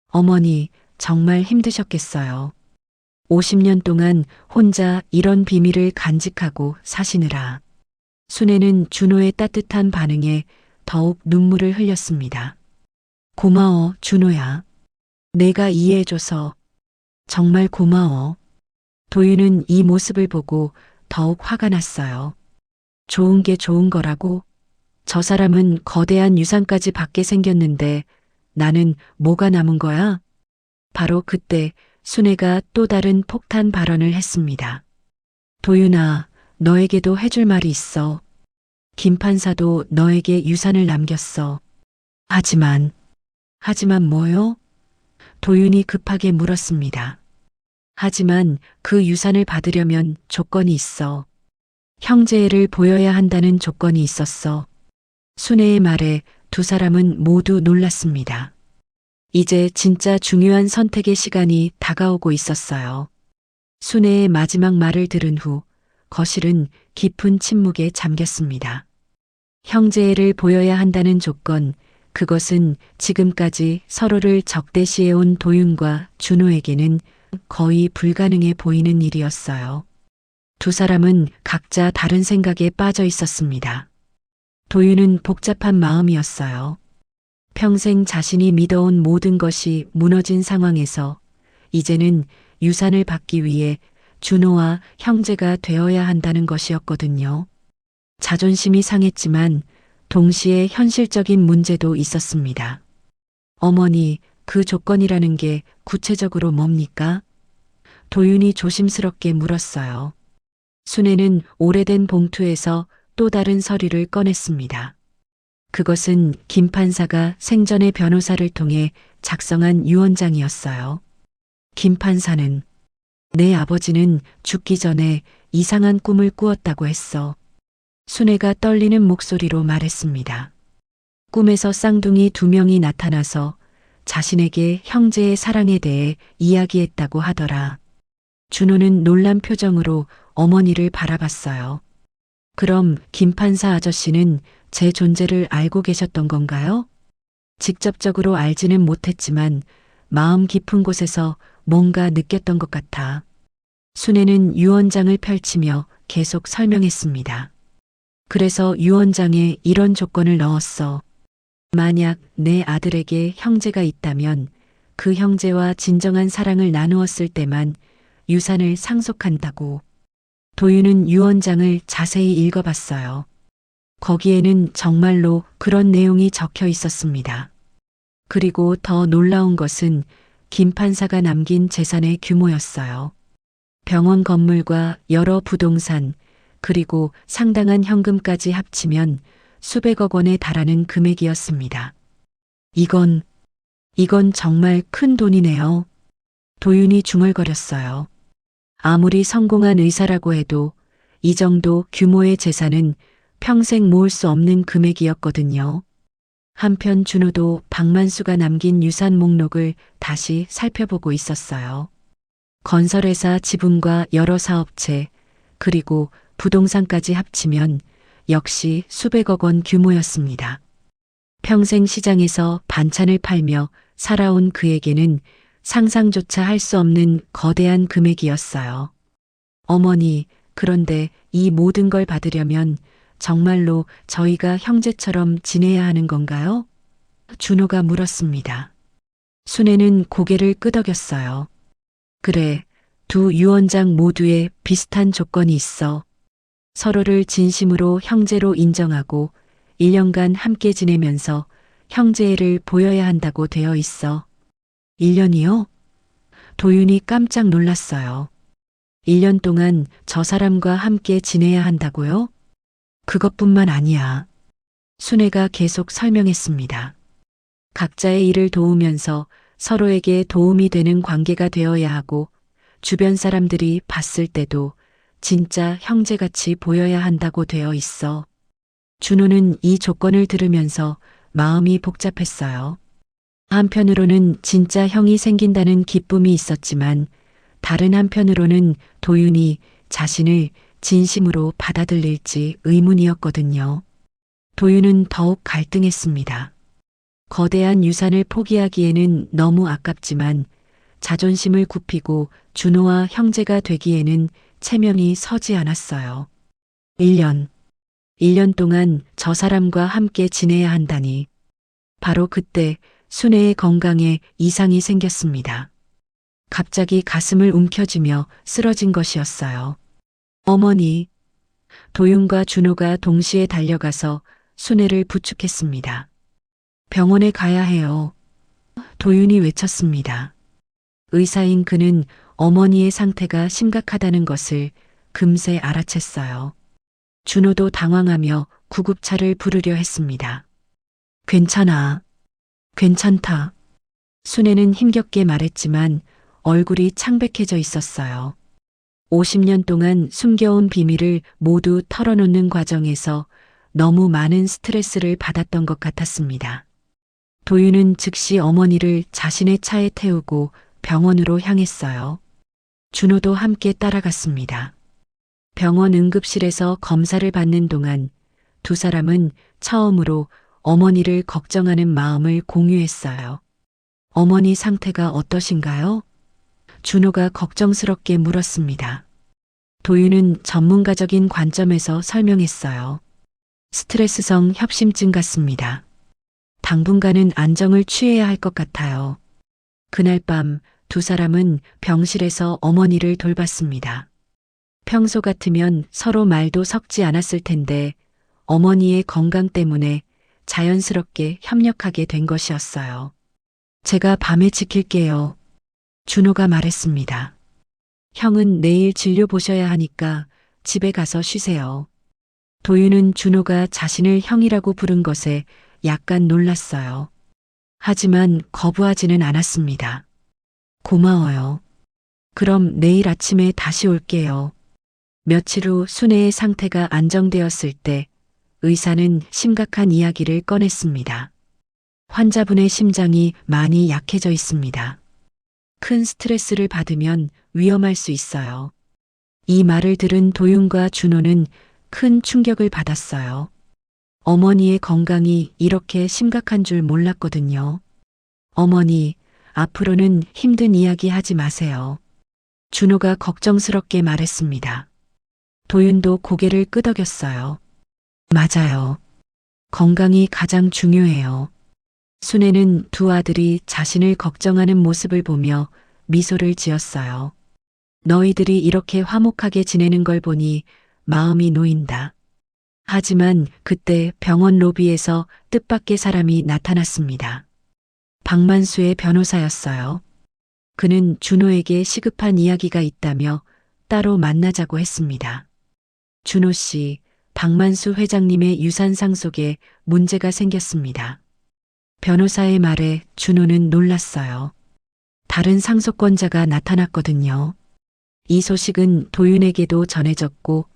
어머니, 정말 힘드셨겠어요. 50년 동안 혼자 이런 비밀을 간직하고 사시느라. 순애는 준호의 따뜻한 반응에 더욱 눈물을 흘렸습니다. 고마워, 준호야. 내가 이해해줘서 정말 고마워. 도윤은 이 모습을 보고 더욱 화가 났어요. 좋은 게 좋은 거라고? 저 사람은 거대한 유산까지 받게 생겼는데 나는 뭐가 남은 거야? 바로 그때 순애가 또 다른 폭탄 발언을 했습니다. 도윤아, 너에게도 해줄 말이 있어. 김 판사도 너에게 유산을 남겼어. 하지만 뭐요? 도윤이 급하게 물었습니다. 하지만 그 유산을 받으려면 조건이 있어. 형제애를 보여야 한다는 조건이 있었어. 순애의 말에 두 사람은 모두 놀랐습니다. 이제 진짜 중요한 선택의 시간이 다가오고 있었어요. 순애의 마지막 말을 들은 후 거실은 깊은 침묵에 잠겼습니다. 형제애를 보여야 한다는 조건, 그것은 지금까지 서로를 적대시해온 도윤과 준호에게는 거의 불가능해 보이는 일이었어요. 두 사람은 각자 다른 생각에 빠져 있었습니다. 도윤은 복잡한 마음이었어요. 평생 자신이 믿어온 모든 것이 무너진 상황에서 이제는 유산을 받기 위해 준호와 형제가 되어야 한다는 것이었거든요. 자존심이 상했지만 동시에 현실적인 문제도 있었습니다. 어머니, 그 조건이라는 게 구체적으로 뭡니까? 도윤이 조심스럽게 물었어요. 순애는 오래된 봉투에서 또 다른 서류를 꺼냈습니다. 그것은 김 판사가 생전에 변호사를 통해 작성한 유언장이었어요. 김 판사는 내 아버지는 죽기 전에 이상한 꿈을 꾸었다고 했어. 순애가 떨리는 목소리로 말했습니다. 꿈에서 쌍둥이 두 명이 나타나서 자신에게 형제의 사랑에 대해 이야기했다고 하더라. 준호는 놀란 표정으로 어머니를 바라봤어요. 그럼 김 판사 아저씨는 제 존재를 알고 계셨던 건가요? 직접적으로 알지는 못했지만 마음 깊은 곳에서 뭔가 느꼈던 것 같아. 순애는 유언장을 펼치며 계속 설명했습니다. 그래서 유언장에 이런 조건을 넣었어. 만약 내 아들에게 형제가 있다면 그 형제와 진정한 사랑을 나누었을 때만 유산을 상속한다고. 도윤은 유언장을 자세히 읽어봤어요. 거기에는 정말로 그런 내용이 적혀 있었습니다. 그리고 더 놀라운 것은 김 판사가 남긴 재산의 규모였어요. 병원 건물과 여러 부동산, 그리고 상당한 현금까지 합치면 수백억 원에 달하는 금액이었습니다. 이건 정말 큰 돈이네요. 도윤이 중얼거렸어요. 아무리 성공한 의사라고 해도 이 정도 규모의 재산은 평생 모을 수 없는 금액이었거든요. 한편 준호도 박만수가 남긴 유산 목록을 다시 살펴보고 있었어요. 건설회사 지분과 여러 사업체, 그리고 부동산까지 합치면 역시 수백억 원 규모였습니다. 평생 시장에서 반찬을 팔며 살아온 그에게는 상상조차 할 수 없는 거대한 금액이었어요. 어머니, 그런데 이 모든 걸 받으려면 정말로 저희가 형제처럼 지내야 하는 건가요? 준호가 물었습니다. 순애는 고개를 끄덕였어요. 그래, 두 유언장 모두에 비슷한 조건이 있어. 서로를 진심으로 형제로 인정하고 1년간 함께 지내면서 형제애를 보여야 한다고 되어 있어. 1년이요? 도윤이 깜짝 놀랐어요. 1년 동안 저 사람과 함께 지내야 한다고요? 그것뿐만 아니야. 순애가 계속 설명했습니다. 각자의 일을 도우면서 서로에게 도움이 되는 관계가 되어야 하고 주변 사람들이 봤을 때도 진짜 형제같이 보여야 한다고 되어 있어. 준호는 이 조건을 들으면서 마음이 복잡했어요. 한편으로는 진짜 형이 생긴다는 기쁨이 있었지만 다른 한편으로는 도윤이 자신을 진심으로 받아들일지 의문이었거든요. 도윤은 더욱 갈등했습니다. 거대한 유산을 포기하기에는 너무 아깝지만 자존심을 굽히고 준호와 형제가 되기에는 체면이 서지 않았어요. 1년 동안 저 사람과 함께 지내야 한다니. 바로 그때 순애의 건강에 이상이 생겼습니다. 갑자기 가슴을 움켜쥐며 쓰러진 것이었어요. 어머니, 도윤과 준호가 동시에 달려가서 순애를 부축했습니다. 병원에 가야 해요. 도윤이 외쳤습니다. 의사인 그는 어머니의 상태가 심각하다는 것을 금세 알아챘어요. 준호도 당황하며 구급차를 부르려 했습니다. 괜찮아. 괜찮다. 순애는 힘겹게 말했지만 얼굴이 창백해져 있었어요. 50년 동안 숨겨온 비밀을 모두 털어놓는 과정에서 너무 많은 스트레스를 받았던 것 같았습니다. 도윤은 즉시 어머니를 자신의 차에 태우고 병원으로 향했어요. 준호도 함께 따라갔습니다. 병원 응급실에서 검사를 받는 동안 두 사람은 처음으로 어머니를 걱정하는 마음을 공유했어요. 어머니 상태가 어떠신가요? 준호가 걱정스럽게 물었습니다. 도윤은 전문가적인 관점에서 설명했어요. 스트레스성 협심증 같습니다. 당분간은 안정을 취해야 할 것 같아요. 그날 밤 두 사람은 병실에서 어머니를 돌봤습니다. 평소 같으면 서로 말도 섞지 않았을 텐데 어머니의 건강 때문에 자연스럽게 협력하게 된 것이었어요. 제가 밤에 지킬게요. 준호가 말했습니다. 형은 내일 진료 보셔야 하니까 집에 가서 쉬세요. 도윤은 준호가 자신을 형이라고 부른 것에 약간 놀랐어요. 하지만 거부하지는 않았습니다. 고마워요. 그럼 내일 아침에 다시 올게요. 며칠 후 순애의 상태가 안정되었을 때 의사는 심각한 이야기를 꺼냈습니다. 환자분의 심장이 많이 약해져 있습니다. 큰 스트레스를 받으면 위험할 수 있어요. 이 말을 들은 도윤과 준호는 큰 충격을 받았어요. 어머니의 건강이 이렇게 심각한 줄 몰랐거든요. 어머니, 앞으로는 힘든 이야기 하지 마세요. 준호가 걱정스럽게 말했습니다. 도윤도 고개를 끄덕였어요. 맞아요. 건강이 가장 중요해요. 순애는 두 아들이 자신을 걱정하는 모습을 보며 미소를 지었어요. 너희들이 이렇게 화목하게 지내는 걸 보니 마음이 놓인다. 하지만 그때 병원 로비에서 뜻밖의 사람이 나타났습니다. 박만수의 변호사였어요. 그는 준호에게 시급한 이야기가 있다며 따로 만나자고 했습니다. 준호 씨, 박만수 회장님의 유산 상속에 문제가 생겼습니다. 변호사의 말에 준호는 놀랐어요. 다른 상속권자가 나타났거든요. 이 소식은 도윤에게도 전해졌고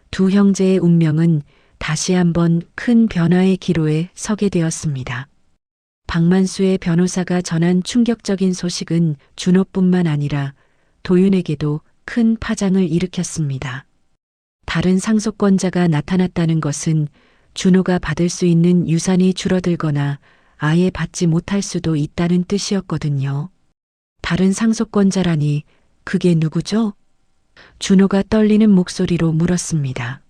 두 형제의 운명은 다시 한번 큰 변화의 기로에 서게 되었습니다. 박만수의 변호사가 전한 충격적인 소식은 준호뿐만 아니라 도윤에게도 큰 파장을 일으켰습니다. 다른 상속권자가 나타났다는 것은 준호가 받을 수 있는 유산이 줄어들거나 아예 받지 못할 수도 있다는 뜻이었거든요. 다른 상속권자라니 그게 누구죠? 준호가 떨리는 목소리로 물었습니다.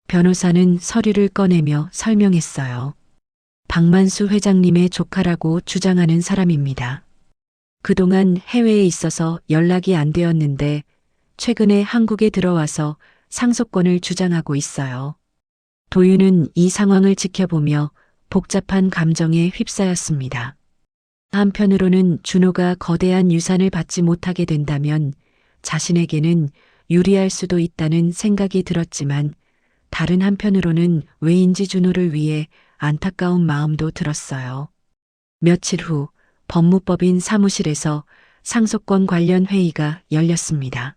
변호사는 서류를 꺼내며 설명했어요. 박만수 회장님의 조카라고 주장하는 사람입니다. 그동안 해외에 있어서 연락이 안 되었는데 최근에 한국에 들어와서 상속권을 주장하고 있어요. 도윤은 이 상황을 지켜보며 복잡한 감정에 휩싸였습니다. 한편으로는 준호가 거대한 유산을 받지 못하게 된다면 자신에게는 유리할 수도 있다는 생각이 들었지만 다른 한편으로는 왜인지 준호를 위해 안타까운 마음도 들었어요. 며칠 후 법무법인 사무실에서 상속권 관련 회의가 열렸습니다.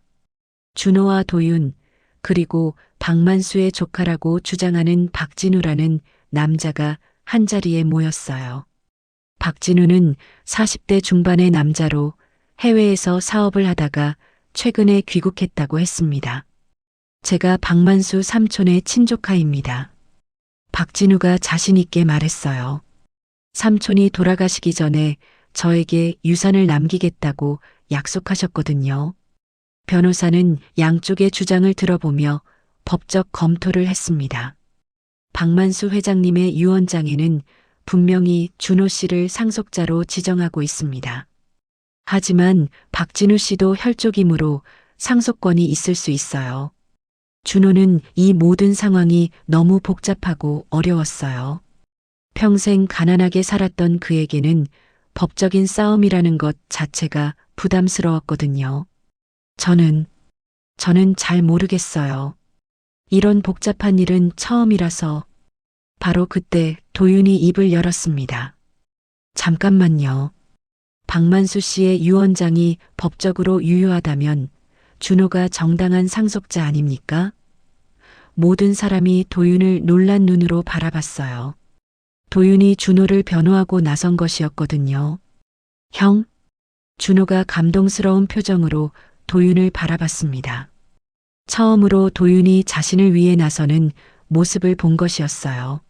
준호와 도윤 그리고 박만수의 조카라고 주장하는 박진우라는 남자가 한자리에 모였어요. 박진우는 40대 중반의 남자로 해외에서 사업을 하다가 최근에 귀국했다고 했습니다. 제가 박만수 삼촌의 친조카입니다. 박진우가 자신 있게 말했어요. 삼촌이 돌아가시기 전에 저에게 유산을 남기겠다고 약속하셨거든요. 변호사는 양쪽의 주장을 들어보며 법적 검토를 했습니다. 박만수 회장님의 유언장에는 분명히 준호 씨를 상속자로 지정하고 있습니다. 하지만 박진우 씨도 혈족이므로 상속권이 있을 수 있어요. 준호는 이 모든 상황이 너무 복잡하고 어려웠어요. 평생 가난하게 살았던 그에게는 법적인 싸움이라는 것 자체가 부담스러웠거든요. 저는 잘 모르겠어요. 이런 복잡한 일은 처음이라서. 바로 그때 도윤이 입을 열었습니다. 잠깐만요. 박만수 씨의 유언장이 법적으로 유효하다면 준호가 정당한 상속자 아닙니까? 모든 사람이 도윤을 놀란 눈으로 바라봤어요. 도윤이 준호를 변호하고 나선 것이었거든요. 형? 준호가 감동스러운 표정으로 도윤을 바라봤습니다. 처음으로 도윤이 자신을 위해 나서는 모습을 본 것이었어요.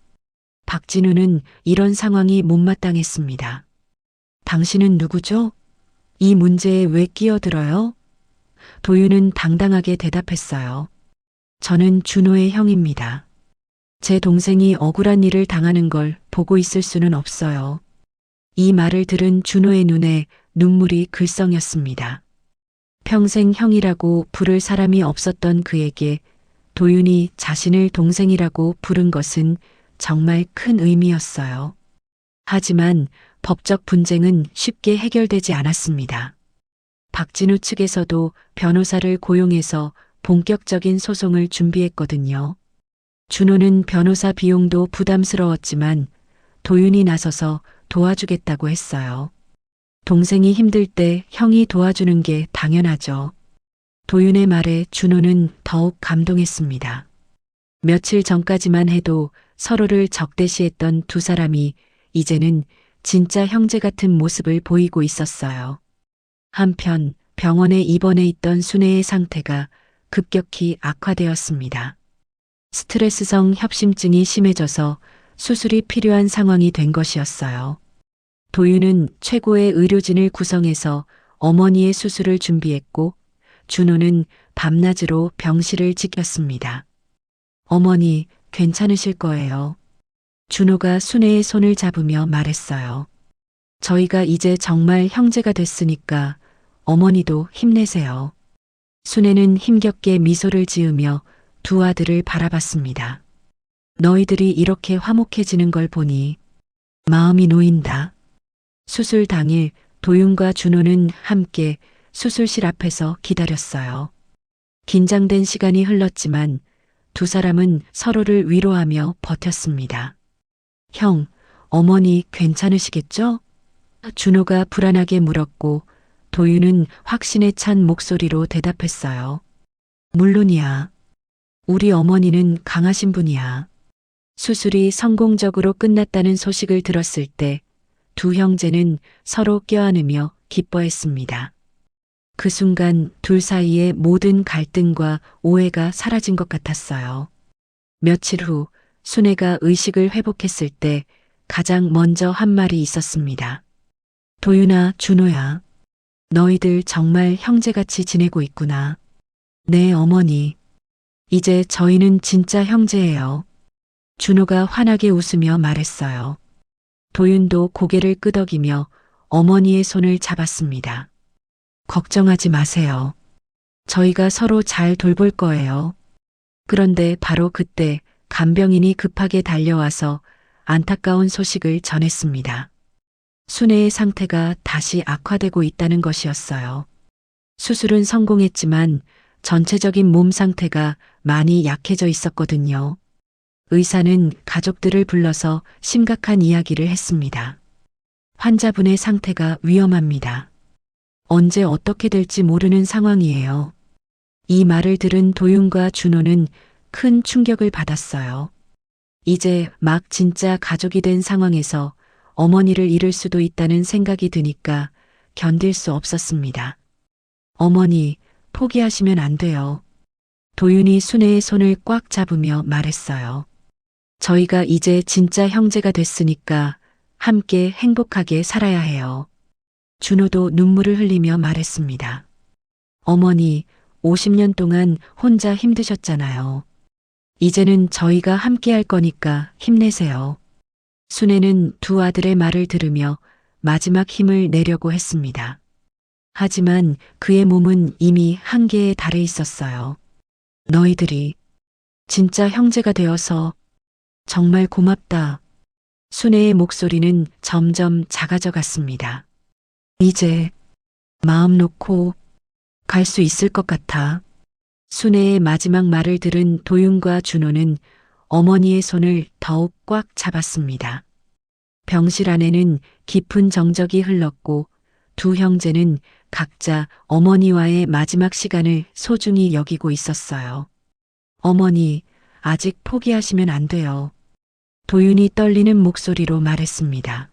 박진우는 이런 상황이 못마땅했습니다. 당신은 누구죠? 이 문제에 왜 끼어들어요? 도윤은 당당하게 대답했어요. 저는 준호의 형입니다. 제 동생이 억울한 일을 당하는 걸 보고 있을 수는 없어요. 이 말을 들은 준호의 눈에 눈물이 글썽였습니다. 평생 형이라고 부를 사람이 없었던 그에게 도윤이 자신을 동생이라고 부른 것은 정말 큰 의미였어요. 하지만 법적 분쟁은 쉽게 해결되지 않았습니다. 박진우 측에서도 변호사를 고용해서 본격적인 소송을 준비했거든요. 준호는 변호사 비용도 부담스러웠지만 도윤이 나서서 도와주겠다고 했어요. 동생이 힘들 때 형이 도와주는 게 당연하죠. 도윤의 말에 준호는 더욱 감동했습니다. 며칠 전까지만 해도 서로를 적대시했던 두 사람이 이제는 진짜 형제 같은 모습을 보이고 있었어요. 한편 병원에 입원해 있던 순애의 상태가 급격히 악화되었습니다. 스트레스성 협심증이 심해져서 수술이 필요한 상황이 된 것이었어요. 도윤은 최고의 의료진을 구성해서 어머니의 수술을 준비했고 준호는 밤낮으로 병실을 지켰습니다. 어머니, 괜찮으실 거예요. 준호가 순애의 손을 잡으며 말했어요. 저희가 이제 정말 형제가 됐으니까 어머니도 힘내세요. 순애는 힘겹게 미소를 지으며 두 아들을 바라봤습니다. 너희들이 이렇게 화목해지는 걸 보니 마음이 놓인다. 수술 당일 도윤과 준호는 함께 수술실 앞에서 기다렸어요. 긴장된 시간이 흘렀지만 두 사람은 서로를 위로하며 버텼습니다. 형, 어머니 괜찮으시겠죠? 준호가 불안하게 물었고 도윤은 확신에 찬 목소리로 대답했어요. 물론이야. 우리 어머니는 강하신 분이야. 수술이 성공적으로 끝났다는 소식을 들었을 때 두 형제는 서로 껴안으며 기뻐했습니다. 그 순간 둘 사이의 모든 갈등과 오해가 사라진 것 같았어요. 며칠 후 순애가 의식을 회복했을 때 가장 먼저 한 말이 있었습니다. 도윤아, 준호야. 너희들 정말 형제같이 지내고 있구나. 네, 어머니. 이제 저희는 진짜 형제예요. 준호가 환하게 웃으며 말했어요. 도윤도 고개를 끄덕이며 어머니의 손을 잡았습니다. 걱정하지 마세요. 저희가 서로 잘 돌볼 거예요. 그런데 바로 그때 간병인이 급하게 달려와서 안타까운 소식을 전했습니다. 순애의 상태가 다시 악화되고 있다는 것이었어요. 수술은 성공했지만 전체적인 몸 상태가 많이 약해져 있었거든요. 의사는 가족들을 불러서 심각한 이야기를 했습니다. 환자분의 상태가 위험합니다. 언제 어떻게 될지 모르는 상황이에요. 이 말을 들은 도윤과 준호는 큰 충격을 받았어요. 이제 막 진짜 가족이 된 상황에서 어머니를 잃을 수도 있다는 생각이 드니까 견딜 수 없었습니다. 어머니, 포기하시면 안 돼요. 도윤이 순애의 손을 꽉 잡으며 말했어요. 저희가 이제 진짜 형제가 됐으니까 함께 행복하게 살아야 해요. 준호도 눈물을 흘리며 말했습니다. 어머니, 50년 동안 혼자 힘드셨잖아요. 이제는 저희가 함께 할 거니까 힘내세요. 순애는 두 아들의 말을 들으며 마지막 힘을 내려고 했습니다. 하지만 그의 몸은 이미 한계에 달해 있었어요. 너희들이 진짜 형제가 되어서 정말 고맙다. 순애의 목소리는 점점 작아져 갔습니다. 이제 마음 놓고 갈 수 있을 것 같아. 순애의 마지막 말을 들은 도윤과 준호는 어머니의 손을 더욱 꽉 잡았습니다. 병실 안에는 깊은 정적이 흘렀고 두 형제는 각자 어머니와의 마지막 시간을 소중히 여기고 있었어요. 어머니, 아직 포기하시면 안 돼요. 도윤이 떨리는 목소리로 말했습니다.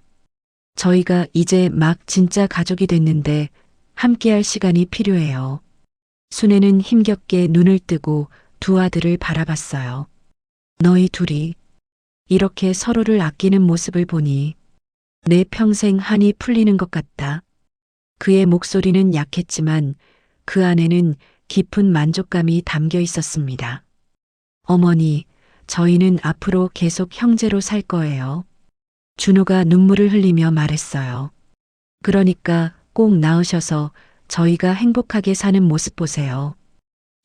저희가 이제 막 진짜 가족이 됐는데 함께할 시간이 필요해요. 순애는 힘겹게 눈을 뜨고 두 아들을 바라봤어요. 너희 둘이 이렇게 서로를 아끼는 모습을 보니 내 평생 한이 풀리는 것 같다. 그의 목소리는 약했지만 그 안에는 깊은 만족감이 담겨 있었습니다. 어머니, 저희는 앞으로 계속 형제로 살 거예요. 준호가 눈물을 흘리며 말했어요. 그러니까 꼭 나으셔서 저희가 행복하게 사는 모습 보세요.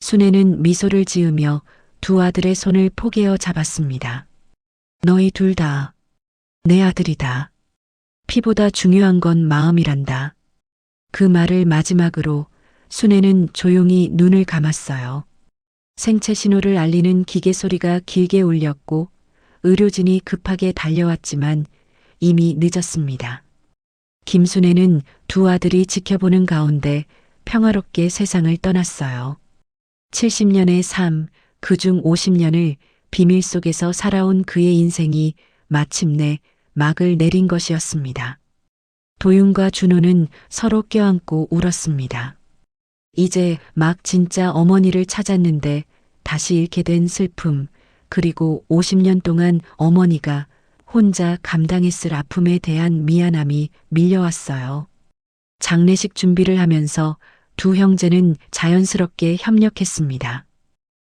순애는 미소를 지으며 두 아들의 손을 포개어 잡았습니다. 너희 둘 다 내 아들이다. 피보다 중요한 건 마음이란다. 그 말을 마지막으로 순애는 조용히 눈을 감았어요. 생체 신호를 알리는 기계 소리가 길게 울렸고 의료진이 급하게 달려왔지만 이미 늦었습니다. 김순애는 두 아들이 지켜보는 가운데 평화롭게 세상을 떠났어요. 70년의 삶, 그중 50년을 비밀 속에서 살아온 그의 인생이 마침내 막을 내린 것이었습니다. 도윤과 준호는 서로 껴안고 울었습니다. 이제 막 진짜 어머니를 찾았는데 다시 잃게 된 슬픔, 그리고 50년 동안 어머니가 혼자 감당했을 아픔에 대한 미안함이 밀려왔어요. 장례식 준비를 하면서 두 형제는 자연스럽게 협력했습니다.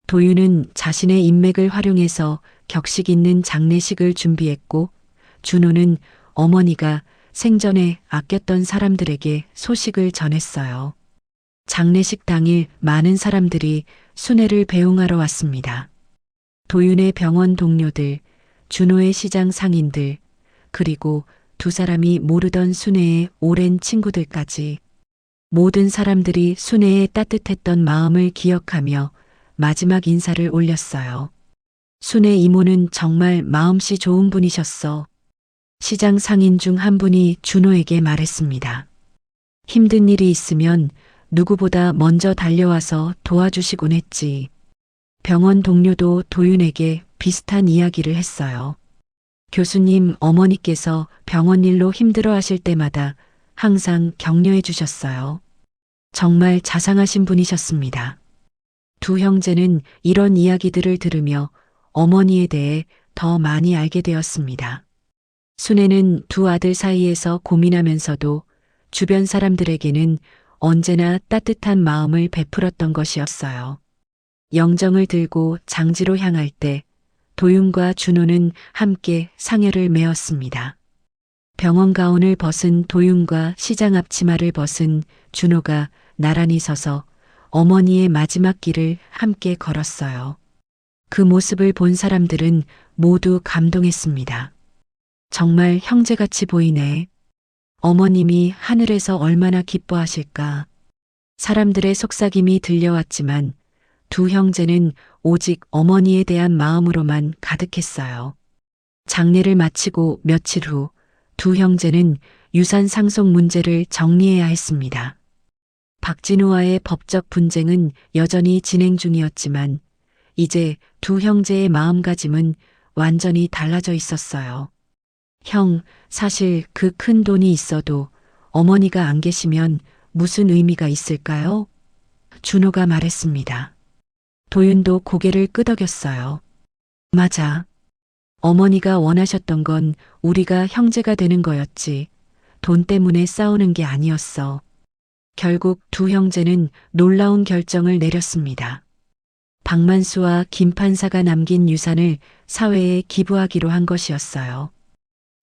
도윤은 자신의 인맥을 활용해서 격식 있는 장례식을 준비했고, 준호는 어머니가 생전에 아꼈던 사람들에게 소식을 전했어요. 장례식 당일 많은 사람들이 순애를 배웅하러 왔습니다. 도윤의 병원 동료들, 준호의 시장 상인들, 그리고 두 사람이 모르던 순애의 오랜 친구들까지 모든 사람들이 순애의 따뜻했던 마음을 기억하며 마지막 인사를 올렸어요. 순애 이모는 정말 마음씨 좋은 분이셨어. 시장 상인 중 한 분이 준호에게 말했습니다. 힘든 일이 있으면 누구보다 먼저 달려와서 도와주시곤 했지. 병원 동료도 도윤에게 비슷한 이야기를 했어요. 교수님 어머니께서 병원 일로 힘들어 하실 때마다 항상 격려해 주셨어요. 정말 자상하신 분이셨습니다. 두 형제는 이런 이야기들을 들으며 어머니에 대해 더 많이 알게 되었습니다. 순애는 두 아들 사이에서 고민하면서도 주변 사람들에게는 언제나 따뜻한 마음을 베풀었던 것이었어요. 영정을 들고 장지로 향할 때 도윤과 준호는 함께 상여를 메었습니다. 병원 가운을 벗은 도윤과 시장 앞치마를 벗은 준호가 나란히 서서 어머니의 마지막 길을 함께 걸었어요. 그 모습을 본 사람들은 모두 감동했습니다. 정말 형제같이 보이네. 어머님이 하늘에서 얼마나 기뻐하실까. 사람들의 속삭임이 들려왔지만 두 형제는 오직 어머니에 대한 마음으로만 가득했어요. 장례를 마치고 며칠 후 두 형제는 유산 상속 문제를 정리해야 했습니다. 박진우와의 법적 분쟁은 여전히 진행 중이었지만 이제 두 형제의 마음가짐은 완전히 달라져 있었어요. 형, 사실 그 큰 돈이 있어도 어머니가 안 계시면 무슨 의미가 있을까요? 준호가 말했습니다. 도윤도 고개를 끄덕였어요. 맞아. 어머니가 원하셨던 건 우리가 형제가 되는 거였지. 돈 때문에 싸우는 게 아니었어. 결국 두 형제는 놀라운 결정을 내렸습니다. 박만수와 김 판사가 남긴 유산을 사회에 기부하기로 한 것이었어요.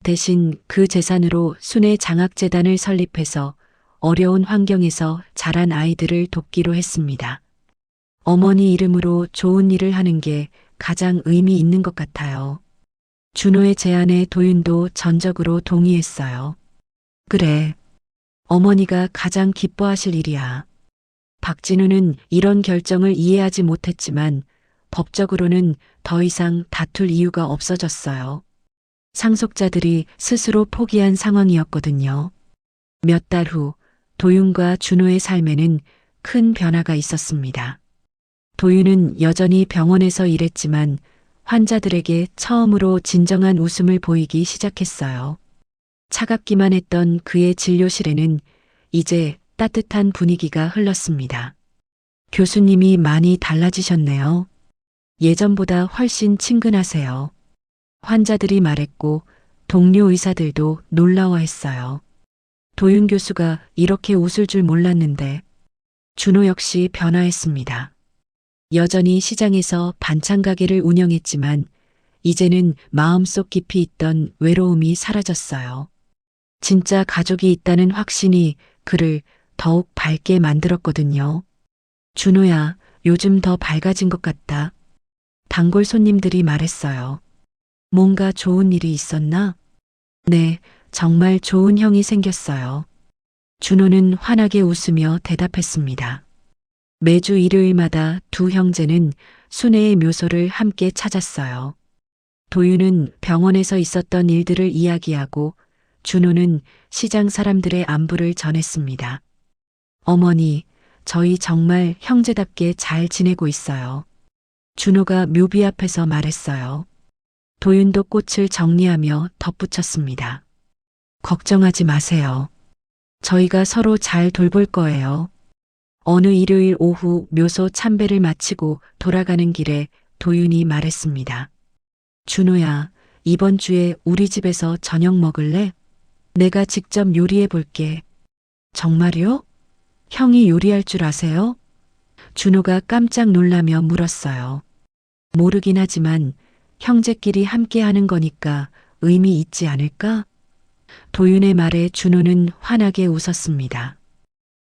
대신 그 재산으로 순회 장학재단을 설립해서 어려운 환경에서 자란 아이들을 돕기로 했습니다. 어머니 이름으로 좋은 일을 하는 게 가장 의미 있는 것 같아요. 준호의 제안에 도윤도 전적으로 동의했어요. 그래. 어머니가 가장 기뻐하실 일이야. 박진우는 이런 결정을 이해하지 못했지만 법적으로는 더 이상 다툴 이유가 없어졌어요. 상속자들이 스스로 포기한 상황이었거든요. 몇 달 후 도윤과 준호의 삶에는 큰 변화가 있었습니다. 도윤은 여전히 병원에서 일했지만 환자들에게 처음으로 진정한 웃음을 보이기 시작했어요. 차갑기만 했던 그의 진료실에는 이제 따뜻한 분위기가 흘렀습니다. 교수님이 많이 달라지셨네요. 예전보다 훨씬 친근하세요. 환자들이 말했고 동료 의사들도 놀라워했어요. 도윤 교수가 이렇게 웃을 줄 몰랐는데 준호 역시 변화했습니다. 여전히 시장에서 반찬 가게를 운영했지만 이제는 마음속 깊이 있던 외로움이 사라졌어요. 진짜 가족이 있다는 확신이 그를 더욱 밝게 만들었거든요. 준호야, 요즘 더 밝아진 것 같다. 단골 손님들이 말했어요. 뭔가 좋은 일이 있었나? 네, 정말 좋은 형이 생겼어요. 준호는 환하게 웃으며 대답했습니다. 매주 일요일마다 두 형제는 순회의 묘소를 함께 찾았어요. 도윤은 병원에서 있었던 일들을 이야기하고 준호는 시장 사람들의 안부를 전했습니다. 어머니, 저희 정말 형제답게 잘 지내고 있어요. 준호가 묘비 앞에서 말했어요. 도윤도 꽃을 정리하며 덧붙였습니다. 걱정하지 마세요. 저희가 서로 잘 돌볼 거예요. 어느 일요일 오후 묘소 참배를 마치고 돌아가는 길에 도윤이 말했습니다. 준호야, 이번 주에 우리 집에서 저녁 먹을래? 내가 직접 요리해 볼게. 정말요? 형이 요리할 줄 아세요? 준호가 깜짝 놀라며 물었어요. 모르긴 하지만 형제끼리 함께 하는 거니까 의미 있지 않을까? 도윤의 말에 준호는 환하게 웃었습니다.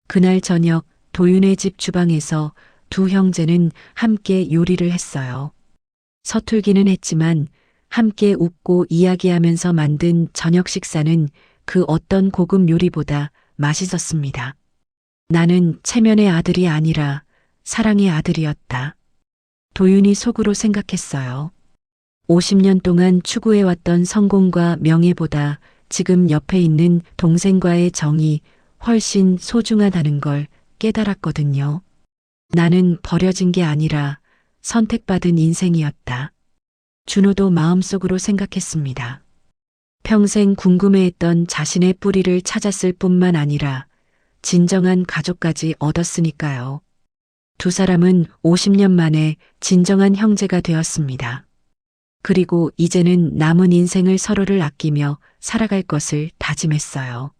그날 저녁 도윤의 집 주방에서 두 형제는 함께 요리를 했어요. 서툴기는 했지만 함께 웃고 이야기하면서 만든 저녁 식사는 그 어떤 고급 요리보다 맛있었습니다. 나는 체면의 아들이 아니라 사랑의 아들이었다. 도윤이 속으로 생각했어요. 50년 동안 추구해왔던 성공과 명예보다 지금 옆에 있는 동생과의 정이 훨씬 소중하다는 걸 깨달았거든요. 나는 버려진 게 아니라 선택받은 인생이었다. 준호도 마음속으로 생각했습니다. 평생 궁금해했던 자신의 뿌리를 찾았을 뿐만 아니라 진정한 가족까지 얻었으니까요. 두 사람은 50년 만에 진정한 형제가 되었습니다. 그리고 이제는 남은 인생을 서로를 아끼며 살아갈 것을 다짐했어요.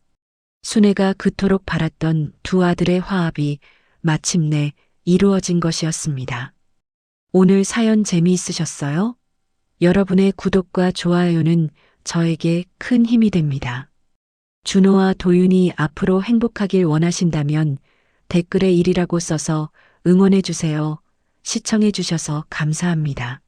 순애가 그토록 바랐던 두 아들의 화합이 마침내 이루어진 것이었습니다. 오늘 사연 재미있으셨어요? 여러분의 구독과 좋아요는 저에게 큰 힘이 됩니다. 준호와 도윤이 앞으로 행복하길 원하신다면 댓글에 1이라고 써서 응원해 주세요. 시청해 주셔서 감사합니다.